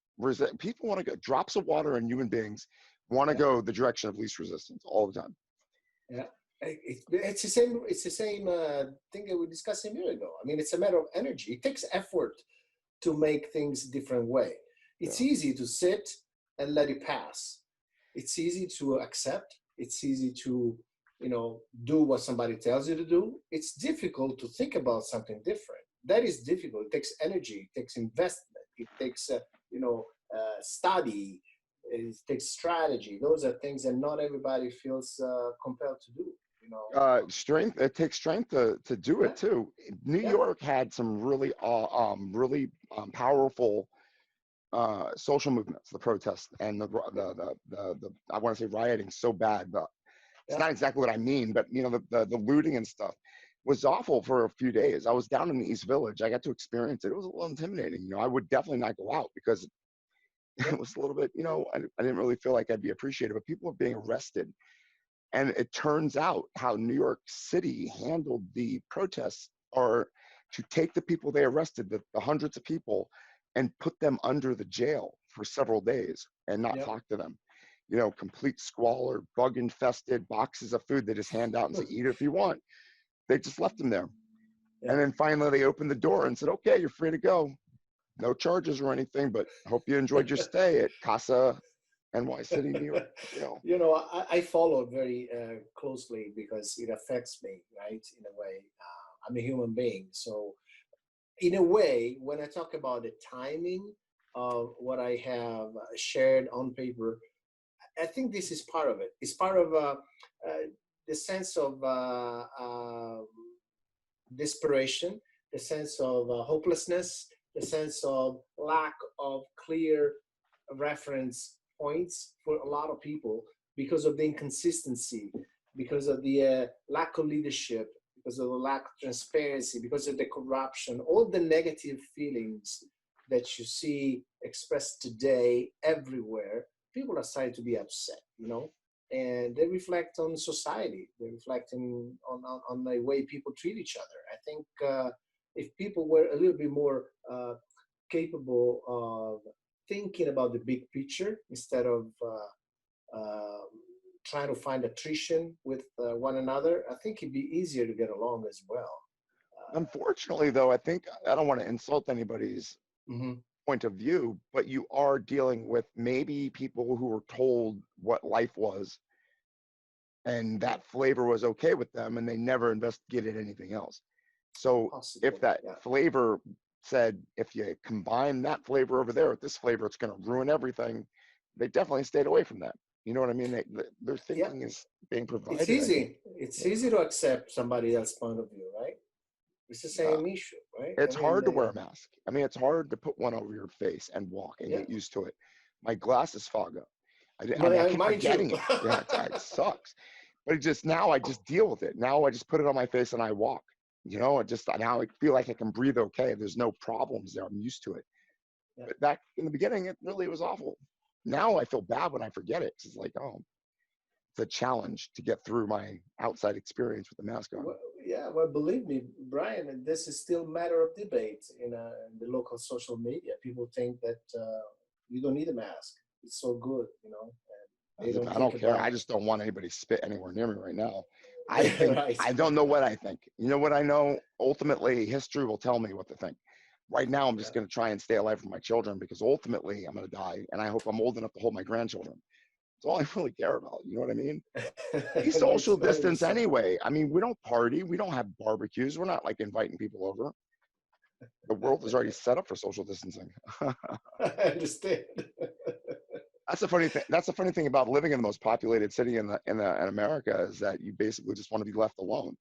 S1: people want to go drops of water in human beings want to go the direction of least resistance all the time.
S2: Yeah, it's the same. It's the same thing that we discussed a minute ago. I mean, it's a matter of energy. It takes effort to make things a different way. It's easy to sit and let it pass. It's easy to accept. It's easy to do what somebody tells you to do. It's difficult to think about something different. That is difficult. It takes energy. It takes investment. It takes study. It takes strategy. Those are things that not everybody feels compelled to do.
S1: Strength. It takes strength to do it too. New York had some really powerful social movements, the protests and the I want to say rioting so bad, but it's not exactly what I mean. But the looting and stuff was awful for a few days. I was down in the East Village. I got to experience it. It was a little intimidating. I would definitely not go out because it was a little bit. I didn't really feel like I'd be appreciated. But people were being arrested. And it turns out how New York City handled the protests are to take the people they arrested, the hundreds of people, and put them under the jail for several days and not talk to them. Complete squalor, bug infested, boxes of food they just hand out and say, eat it if you want. They just left them there. And then finally they opened the door and said, okay, you're free to go. No charges or anything, but hope you enjoyed your stay at Casa NY City, New York.
S2: I follow very closely because it affects me, right? In a way, I'm a human being. So in a way, when I talk about the timing of what I have shared on paper, I think this is part of it. It's part of the sense of desperation, the sense of hopelessness, the sense of lack of clear reference points for a lot of people because of the inconsistency, because of the lack of leadership, because of the lack of transparency, because of the corruption, all the negative feelings that you see expressed today everywhere. People are starting to be upset, and they reflect on society. They reflect on the way people treat each other. I think if people were a little bit more capable of thinking about the big picture instead of trying to find attrition with one another, I think it'd be easier to get along as well.
S1: Unfortunately, though, I think I don't want to insult anybody's point of view, but you are dealing with maybe people who were told what life was and that flavor was okay with them and they never investigated anything else. So if that flavor said, if you combine that flavor over there with this flavor, it's going to ruin everything, they definitely stayed away from that. You know what I mean? Their
S2: Yeah,
S1: thinking is being
S2: it's
S1: provided, I think.
S2: easy. It's easy to accept somebody else's point of view, right? It's the
S1: Yeah.
S2: same issue, right? I
S1: It's
S2: mean,
S1: hard to wear a mask. I mean, it's hard to put one over your face and walk and
S2: yeah.
S1: get used to it. My glasses fog up. I
S2: No,
S1: mean, I keep
S2: mine too.
S1: forgetting it. Yeah, it sucks. But it just now I just deal with it. Now I just put it on my face and I walk. You know, I just now I feel like I can breathe okay. There's no problems there. I'm used to it.
S2: Yeah.
S1: But back in the beginning, it really was awful. Now I feel bad when I forget it. It's like, oh, it's a challenge to get through my outside experience with the mask on.
S2: Well, yeah, well, believe me, Brian, this is still matter of debate in the local social media. People think that you don't need a mask. It's so good, and they
S1: As if
S2: don't
S1: I
S2: think
S1: don't care.
S2: about
S1: I just don't want anybody spit anywhere near me right now. I think
S2: right.
S1: I don't know what I think. You know what I know? Ultimately, history will tell me what to think. Right now, I'm just
S2: Yeah.
S1: going to try and stay alive for my children because ultimately I'm going to die, and I hope I'm old enough to hold my grandchildren. That's all I really care about. You know what I mean? We
S2: Makes
S1: social
S2: total
S1: distance
S2: sense.
S1: anyway. I mean, we don't party. We don't have barbecues. We're not like inviting people over. The world is already set up for social distancing.
S2: I understand.
S1: That's the funny thing. That's the funny thing about living in the most populated city in America is that you basically just want to be left alone.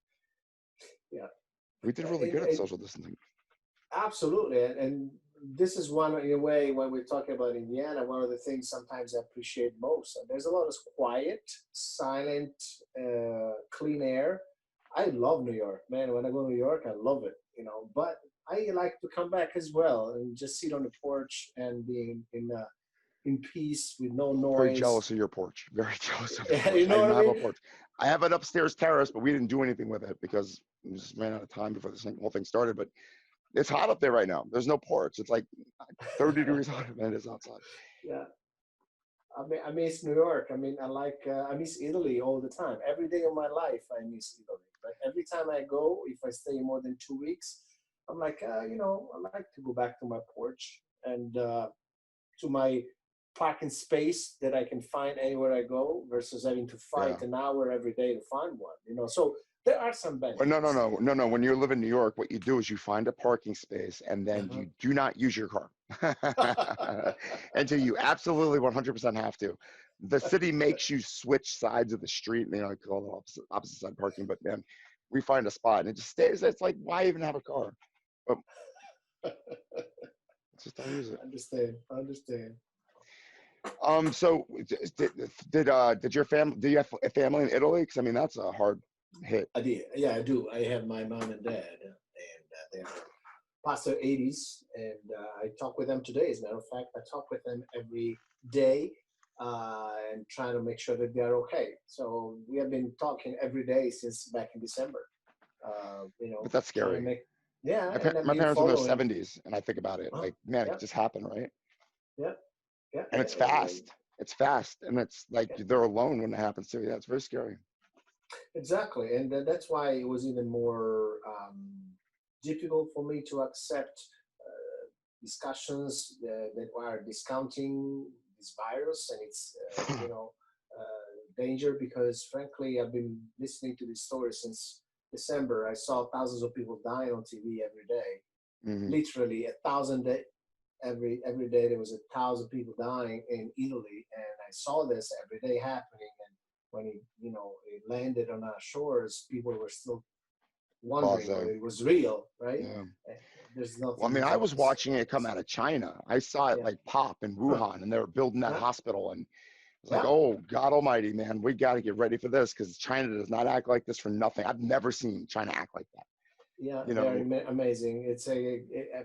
S2: Yeah,
S1: We did really good at
S2: and
S1: social distancing.
S2: absolutely. And this is one, in a way, when we're talking about Indiana, one of the things sometimes I appreciate most. There's a lot of quiet, silent, clean air. I love New York, man. When I go to New York, I love it. But I like to come back as well and just sit on the porch and be in peace with no
S1: Very
S2: noise.
S1: jealous of your porch. Very jealous of your
S2: Yeah,
S1: porch.
S2: you
S1: I
S2: know
S1: didn't
S2: what I
S1: have a
S2: mean?
S1: porch. I have an upstairs terrace, but we didn't do anything with it because we just ran out of time before this whole thing started. But it's hot up there right now. There's no porch. It's like 30 degrees hotter than it is outside.
S2: Yeah. I miss New York. I mean, I miss Italy all the time. Every day of my life, I miss Italy. Right? Every time I go, if I stay more than 2 weeks, I'm like, I like to go back to my porch and to my parking space that I can find anywhere I go versus having to
S1: Yeah.
S2: fight an hour every day to find one. So there are some
S1: Well,
S2: benefits.
S1: no. When you live in New York, what you do is you find a parking space and then
S2: Uh-huh.
S1: you do not use your car until you absolutely 100% have to. The city makes you switch sides of the street. I call it opposite side parking, but man, we find a spot and it just stays. It's like, why even have a car? But just don't use it.
S2: Understand.
S1: So did your family? Do you have a family in Italy? Because I mean, that's a hard hit.
S2: I did. Yeah, I do. I have my mom and dad, and they're past their 80s, and I talk with them today. As a matter of fact, I talk with them every day and trying to make sure that they're okay. So we have been talking every day since back in December.
S1: But that's
S2: Trying to
S1: scary.
S2: make, yeah, and I've
S1: My
S2: been
S1: parents are in their
S2: following.
S1: 70s, and I think about it
S2: Oh,
S1: like, man, it
S2: yeah,
S1: just happened, right?
S2: yeah, yeah,
S1: And
S2: yeah,
S1: it's
S2: yeah,
S1: fast. It's fast, and it's like
S2: yeah.
S1: they're alone when it happens too. Yeah, it's very scary.
S2: Exactly, and that's why it was even more difficult for me to accept discussions that are discounting this virus and its danger, because frankly I've been listening to this story since December. I saw thousands of people dying on TV every day,
S1: Hmm.
S2: literally 1,000 every day. There was 1,000 people dying in Italy, and I saw this every day happening. And when it landed on our shores, people were still wondering whether
S1: Blase.
S2: it was real, right?
S1: Yeah.
S2: Uh, There's
S1: Well, I
S2: nothing
S1: mean, I was
S2: close.
S1: watching it come out of China. I saw it
S2: Yeah.
S1: like pop in Wuhan, and they were building that
S2: Yeah.
S1: hospital, and it's like,
S2: Yeah.
S1: oh God Almighty, man, we got to get ready for this because China does not act like this for nothing. I've never seen China act like that.
S2: Yeah,
S1: You
S2: they're
S1: know,
S2: amazing.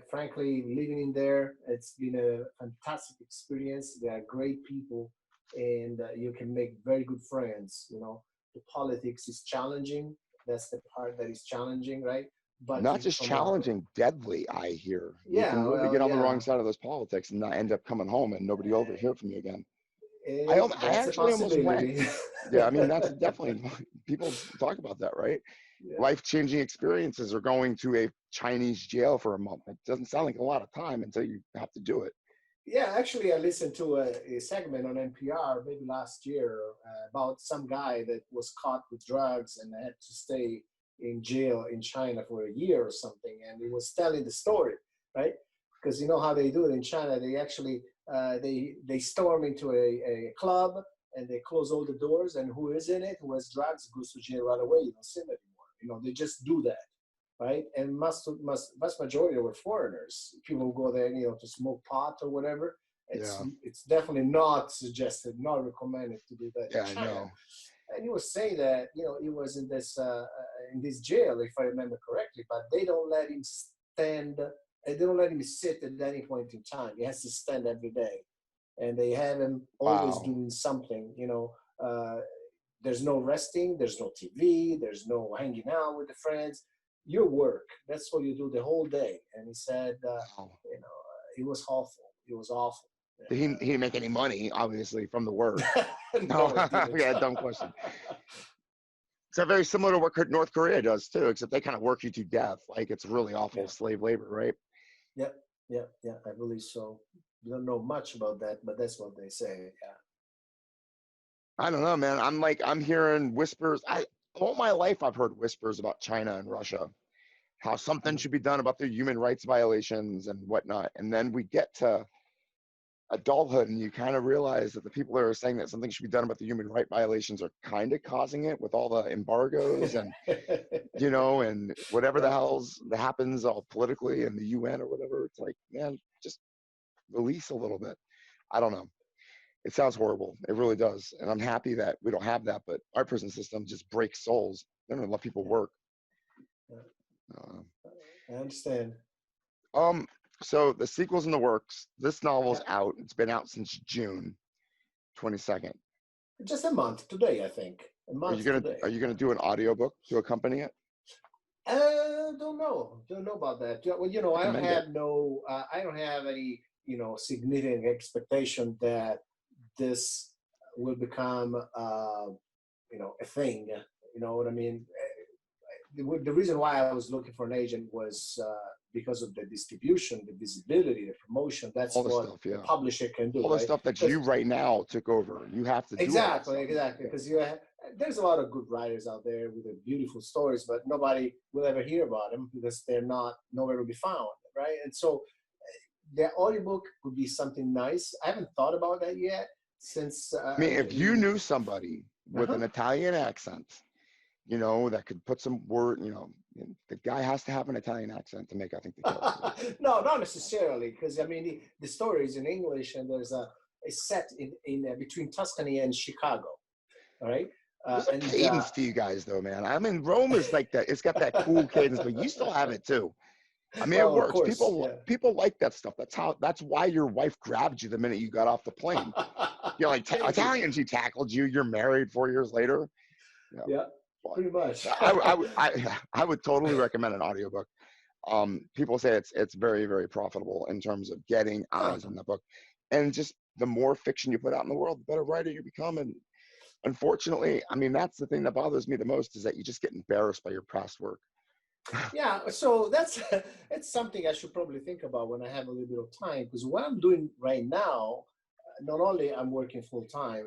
S2: Frankly, living in there, it's been a fantastic experience. They are great people, and you can make very good friends. The politics is challenging. That's the part that is challenging, right? But
S1: not just
S2: from a
S1: challenging, deadly. I hear you
S2: yeah,
S1: can really
S2: well,
S1: get on the wrong
S2: yeah,
S1: side of those politics and not end up coming home, and nobody will ever hear from you again. I
S2: that's a
S1: actually almost went.
S2: possibility.
S1: Yeah, I mean that's definitely people talk about that, right?
S2: Yeah.
S1: Life-changing experiences are going to a Chinese jail for a month. It doesn't sound like a lot of time until you have to do it.
S2: Yeah, actually, I listened to a segment on NPR maybe last year about some guy that was caught with drugs and had to stay in jail in China for a year or something, and he was telling the story, right? because you know how they do it in China. They actually they storm into a club and they close all the doors, and who is in it, who has drugs, goes to jail right away. You don't see them anymore. You know, they just do that, right? And vast majority were foreigners. People who go there, you know, to smoke pot or whatever. It's definitely not suggested, not recommended to do that in China. I know. And he was saying that, you know, he was in this jail, if I remember correctly, but they don't let him stand. They don't let him sit at any point in time. He has to stand every day, and they have him always doing something. You know, there's no resting, there's no TV, there's no hanging out with the friends. Your work, that's what you do the whole day. And he said, you know, it was awful. It was awful.
S1: He didn't make any money, obviously, from the work.
S2: No,
S1: yeah, dumb question. So very similar to what North Korea does too, except they kind of work you to death. Like it's really awful slave labor, right?
S2: Yeah, I believe so. We don't know much about that, but that's what they say. Yeah.
S1: I don't know, man. I'm hearing whispers. All my life I've heard whispers about China and Russia, how something should be done about their human rights violations and whatnot. And then we get to adulthood and you kind of realize that the people that are saying that something should be done about the human right violations are kind of causing it with all the embargoes and you know, and whatever the hell's that happens all politically in the UN or whatever. It's like, man, just release a little bit. I don't know. It sounds horrible. It really does. And I'm happy that we don't have that, but our prison system just breaks souls. They don't let people work.
S2: I understand.
S1: So the sequel's in the works. This novel's out. It's been out since June 22nd.
S2: Just a month today, I think. A month today.
S1: Are you gonna do an audiobook to accompany it?
S2: Don't know about that. Well, you know, I don't have any, you know, significant expectation that this will become, you know, a thing. You know what I mean? The reason why I was looking for an agent was because of the distribution, the visibility, the promotion. That's all what stuff, a publisher can do.
S1: All the stuff that you right now took over. You have to do
S2: exactly. Because there's a lot of good writers out there with beautiful stories, but nobody will ever hear about them because they're not nowhere to be found, right? And so the audiobook would be something nice. I haven't thought about that yet since.
S1: I mean, if you knew somebody with an Italian accent, you know, that could put some word, you know, the guy has to have an Italian accent to make, I think, the character.
S2: No, not necessarily, because I mean, the story is in English, and there's a set in between Tuscany and Chicago, all right?
S1: There's a cadence to you guys, though, man. I mean, Rome is like that. It's got that cool cadence, but you still have it too. I mean, it works. People like that stuff. That's why your wife grabbed you the minute you got off the plane. You're like, Italians, he tackled you. You're married 4 years later.
S2: Yeah. Pretty much.
S1: I would totally recommend an audiobook. People say it's very, very profitable in terms of getting eyes on the book. And just the more fiction you put out in the world, the better writer you become. And unfortunately, I mean, that's the thing that bothers me the most is that you just get embarrassed by your past work.
S2: Yeah, so it's something I should probably think about when I have a little bit of time, because what I'm doing right now, not only I'm working full time,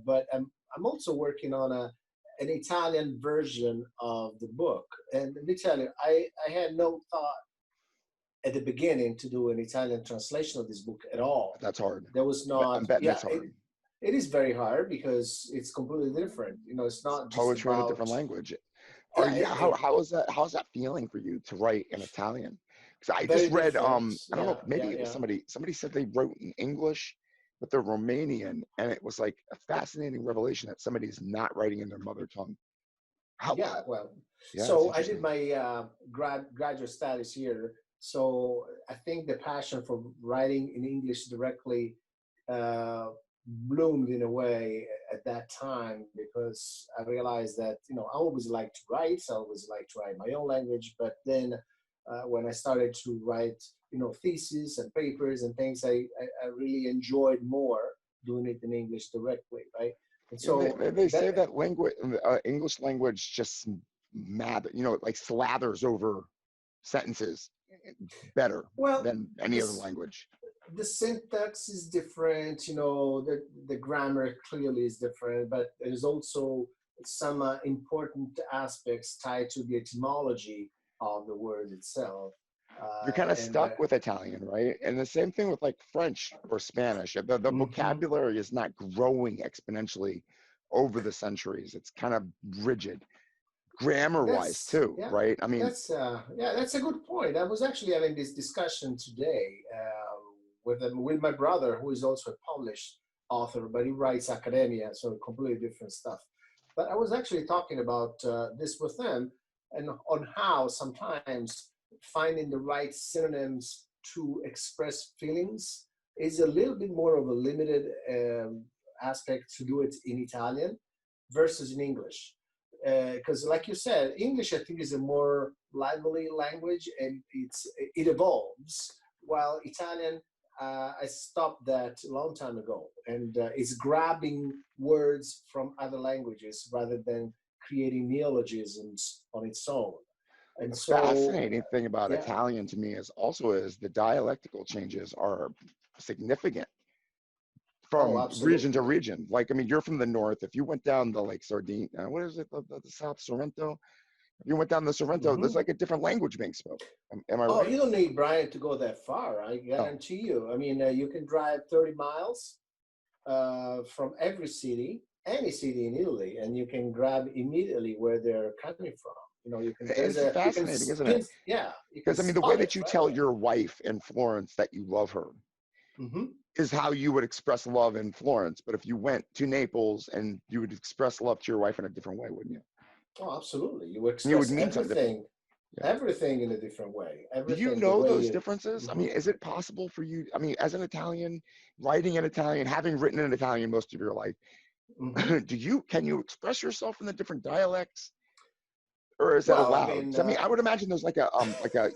S2: but I'm also working on an Italian version of the book. And let me tell you, I had no thought at the beginning to do an Italian translation of this book at all.
S1: That's hard.
S2: There was not.
S1: I'm betting that's hard.
S2: It is very hard because it's completely different. You know, it's not just
S1: poetry
S2: about
S1: in a different language. How's that feeling for you to write in Italian? Because I just read, I don't know, maybe it was somebody said they wrote in English, but they're Romanian, and it was like a fascinating revelation that somebody's not writing in their mother tongue.
S2: So I did my graduate studies here. So I think the passion for writing in English directly bloomed in a way at that time, because I realized that, you know, I always like to write. I always like to write my own language. But then when I started to write, you know, theses and papers and things, I really enjoyed more doing it in English directly, right? And so
S1: they say that language, English language, just you know, like slathers over sentences better than any other language.
S2: The syntax is different, you know, the grammar clearly is different, but there's also some important aspects tied to the etymology of the word itself.
S1: You're kind of
S2: and
S1: stuck with Italian, right? And the same thing with like French or Spanish. The
S2: mhm.
S1: vocabulary is not growing exponentially over the centuries. It's kind of rigid, grammar-wise
S2: That's
S1: too,
S2: yeah,
S1: right? I mean,
S2: that's a good point. I was actually having this discussion today with my brother, who is also a published author, but he writes academia, so completely different stuff. But I was actually talking about this with them, and on how sometimes finding the right synonyms to express feelings is a little bit more of a limited aspect to do it in Italian versus in English, because like you said, English I think is a more lively language and it evolves, while Italian I stopped that a long time ago, and it's grabbing words from other languages rather than creating neologisms on its own. And
S1: the
S2: so,
S1: fascinating thing about
S2: yeah,
S1: Italian to me is the dialectical changes are significant
S2: oh,
S1: from region to
S2: absolutely.
S1: region. Like, I mean, you're from the north. If you went down the like Sardinia, what is it, the South Sorrento? If you went down the Sorrento, there's
S2: Hmm.
S1: like a different language being spoken. Am I
S2: Oh,
S1: right?
S2: you don't need Bryan to go that far. I
S1: Oh,
S2: guarantee you. I mean, you can drive 30 miles from every city, any city in Italy, and you can grab immediately where they're coming from. You know,
S1: it's
S2: you can
S1: fascinating, isn't it?
S2: spin, yeah, you can
S1: Because I mean, the way
S2: spot it
S1: that you
S2: right
S1: tell
S2: away.
S1: your wife in Florence that you love her
S2: Hmm.
S1: is how you would express love in Florence. But if you went to Naples and you would express love to your wife in a different way, wouldn't you?
S2: Oh, absolutely. You
S1: And you would
S2: express
S1: mean something different.
S2: everything,
S1: Yeah.
S2: everything in a different way.
S1: Do you
S2: Everything, the
S1: know
S2: way
S1: those
S2: you.
S1: differences? I
S2: Hmm.
S1: mean, is it possible for you? I mean, as an Italian, writing in Italian, having written in Italian most of your life,
S2: Hmm.
S1: can you express yourself in the different dialects, or is that
S2: Well, I
S1: allowed?
S2: mean,
S1: 'Cause I mean, I would imagine there's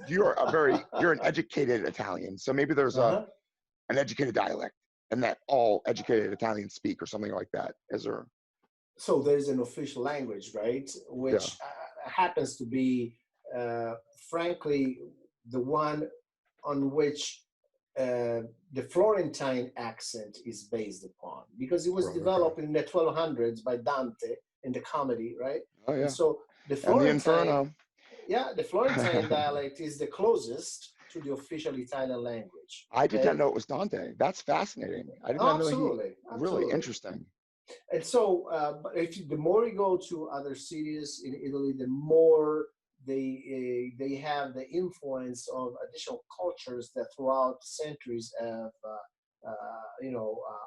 S1: you're an educated Italian, so maybe there's
S2: uh-huh.
S1: an educated dialect, and that all educated Italians speak, or something like that. Is there?
S2: So there's an official language, right?
S1: Yeah.
S2: Which happens to be, uh, frankly, the one on which the Florentine accent is based upon, because it was
S1: Right. Okay.
S2: developed in the 1200s by Dante in the comedy, right?
S1: Oh
S2: And
S1: yeah.
S2: so the
S1: And the
S2: Florentine,
S1: Inferno.
S2: yeah, the Florentine dialect is the closest to the official Italian language.
S1: I did not
S2: Okay,
S1: know it was Dante. That's fascinating. I did
S2: oh,
S1: not know he.
S2: absolutely,
S1: Really
S2: absolutely.
S1: interesting.
S2: And so, but the more you go to other cities in Italy, the more they have the influence of additional cultures that throughout centuries have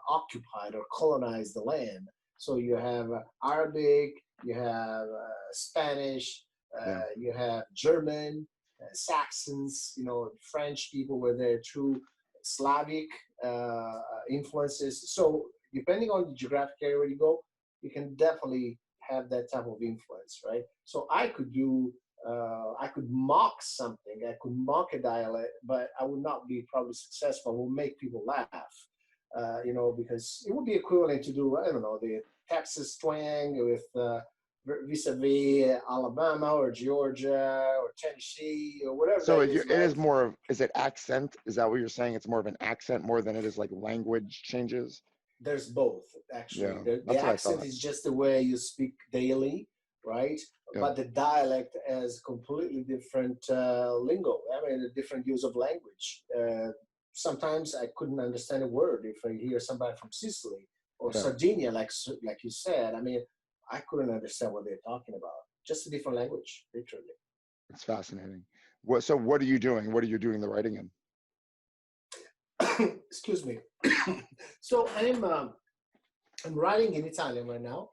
S2: occupied or colonized the land. So you have Arabic, you have Spanish,
S1: Yeah.
S2: you have German, Saxons. You know, French people were there too, Slavic influences. So depending on the geographic area where you go, you can definitely have that type of influence, right? So I could mock something, I could mock a dialect, but I would not be probably successful. I will make people laugh, because it would be equivalent to do, I don't know, the Texas twang with vis-a-vis Alabama or Georgia or Tennessee or whatever
S1: So
S2: that
S1: it
S2: is,
S1: is
S2: right?
S1: more of, is it accent? Is that what you're saying? It's more of an accent more than it is like language changes?
S2: There's both, actually.
S1: Yeah,
S2: The
S1: that's what I
S2: accent
S1: thought.
S2: is just the way you speak daily, right?
S1: Yeah.
S2: But the dialect has completely different lingo. I mean, a different use of language. Sometimes I couldn't understand a word if I hear somebody from Sicily or
S1: Yeah.
S2: Sardinia, like you said. I mean, I couldn't understand what they're talking about. Just a different language, literally.
S1: It's fascinating. So what are you doing? What are you doing the writing in?
S2: Excuse me. So I'm writing in Italian right now.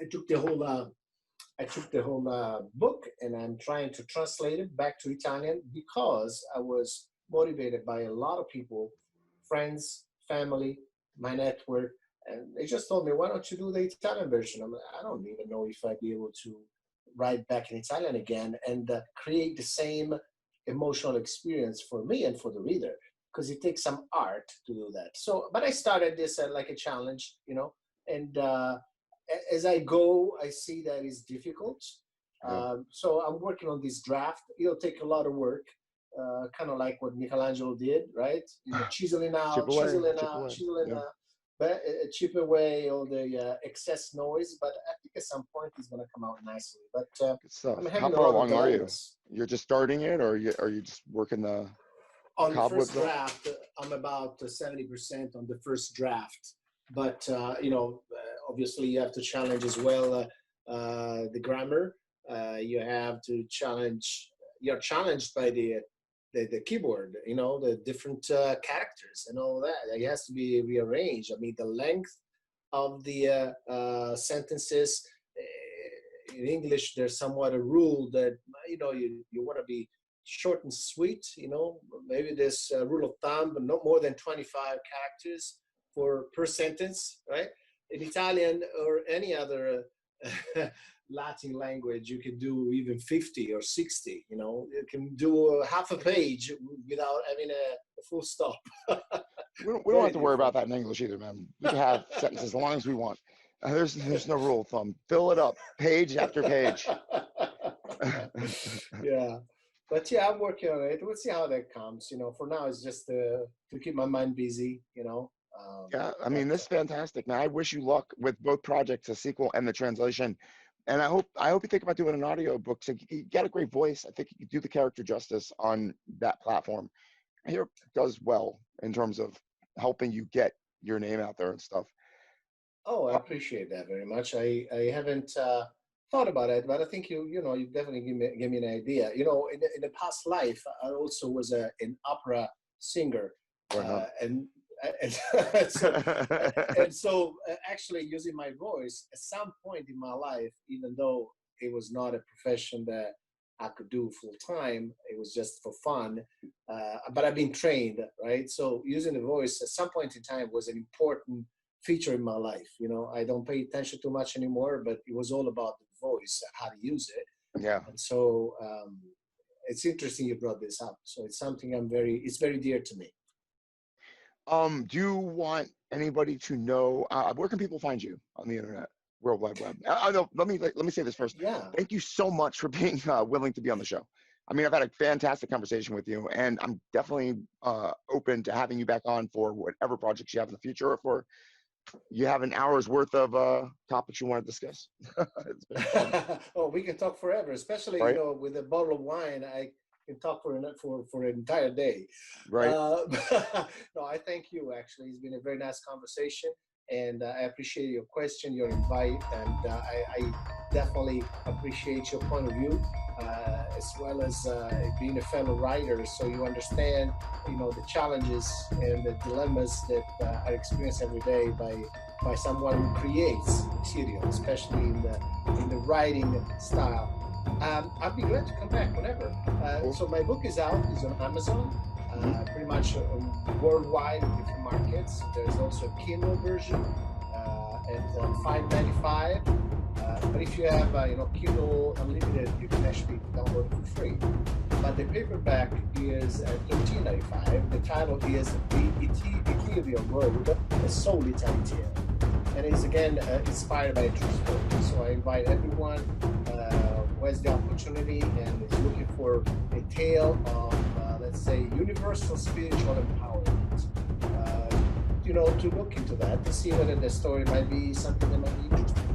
S2: I took the whole book and I'm trying to translate it back to Italian because I was motivated by a lot of people, friends, family, my network, and they just told me, why don't you do the Italian version? I'm like, I don't even know if I'd be able to write back in Italian again and create the same emotional experience for me and for the reader, because it takes some art to do that. So, but I started this like a challenge, and as I go, I see that it's difficult.
S1: Yeah.
S2: So I'm working on this draft. It'll take a lot of work, kind of like what Michelangelo did, right? Chiseling
S1: Chip
S2: out,
S1: away,
S2: chiseling
S1: chip
S2: out,
S1: away.
S2: chiseling
S1: Yeah.
S2: out. a cheaper way, all the excess noise. But I think at some point it's going to come out nicely. But
S1: Good stuff.
S2: I'm
S1: How
S2: having a
S1: far
S2: lot of
S1: along are you?
S2: dilemmas.
S1: You're just starting it, or are you just working the
S2: On the
S1: cobwebs
S2: first
S1: up?
S2: draft, I'm about 70% on the first draft. But obviously you have to challenge as well the grammar. You have to challenge. You're challenged by the keyboard, the different characters and all that. It has to be rearranged. I mean, the length of the sentences in English, there's somewhat a rule that you want to be short and sweet. Maybe this rule of thumb, but no more than 25 characters per sentence, right? In Italian or any other Latin language, you can do even 50 or 60. You can do half a page without having a full stop.
S1: We don't have to worry about that in English either, man. We can have sentences as long as we want. There's no rule of thumb. Fill it up, page after page.
S2: Yeah, but yeah, I'm working on it. We'll see how that comes. For now, it's just to keep my mind busy.
S1: Yeah, I mean, this is fantastic, man. I wish you luck with both projects, the sequel and the translation. And I hope you think about doing an audio book. So you got a great voice. I think you could do the character justice on that platform. I hear it does well in terms of helping you get your name out there and stuff.
S2: Oh, I appreciate that very much. I haven't thought about it, but I think you definitely give me an idea. In the past life, I also was an opera singer, and so actually using my voice at some point in my life, even though it was not a profession that I could do full time, it was just for fun. But I've been trained, right? So using the voice at some point in time was an important feature in my life. I don't pay attention too much anymore, but it was all about the voice, how to use it.
S1: Yeah.
S2: And so it's interesting you brought this up. So it's something it's very dear to me.
S1: Do you want anybody to know where can people find you on the internet, World Wide Web? Let me say this first.
S2: Yeah.
S1: Thank you so much for being willing to be on the show. I mean, I've had a fantastic conversation with you, and I'm definitely open to having you back on for whatever projects you have in the future, or for you have an hour's worth of topics you want to discuss. It's been fun.
S2: Oh, we can talk forever, especially
S1: right?
S2: With a bottle of wine. I can talk for an entire day.
S1: Right.
S2: No, I thank you. Actually, it's been a very nice conversation, and I appreciate your question, your invite, and I definitely appreciate your point of view, as well as being a fellow writer, so you understand, the challenges and the dilemmas that are experienced every day by someone who creates material, especially in the writing style. I'd be glad to come back whenever. So my book is out. It's on Amazon, pretty much worldwide in different markets. There's also a Kindle version at $5.95. But if you have Kindle Unlimited, you can actually download it for free. But the paperback is at $13.95. The title is The ETHEREAL Road, a SOUL-ITARY tale. And it's again inspired by a true story. So I invite everyone who has the opportunity and is looking for a tale of, let's say, universal spiritual empowerment, to look into that, to see whether the story might be something that might be interesting.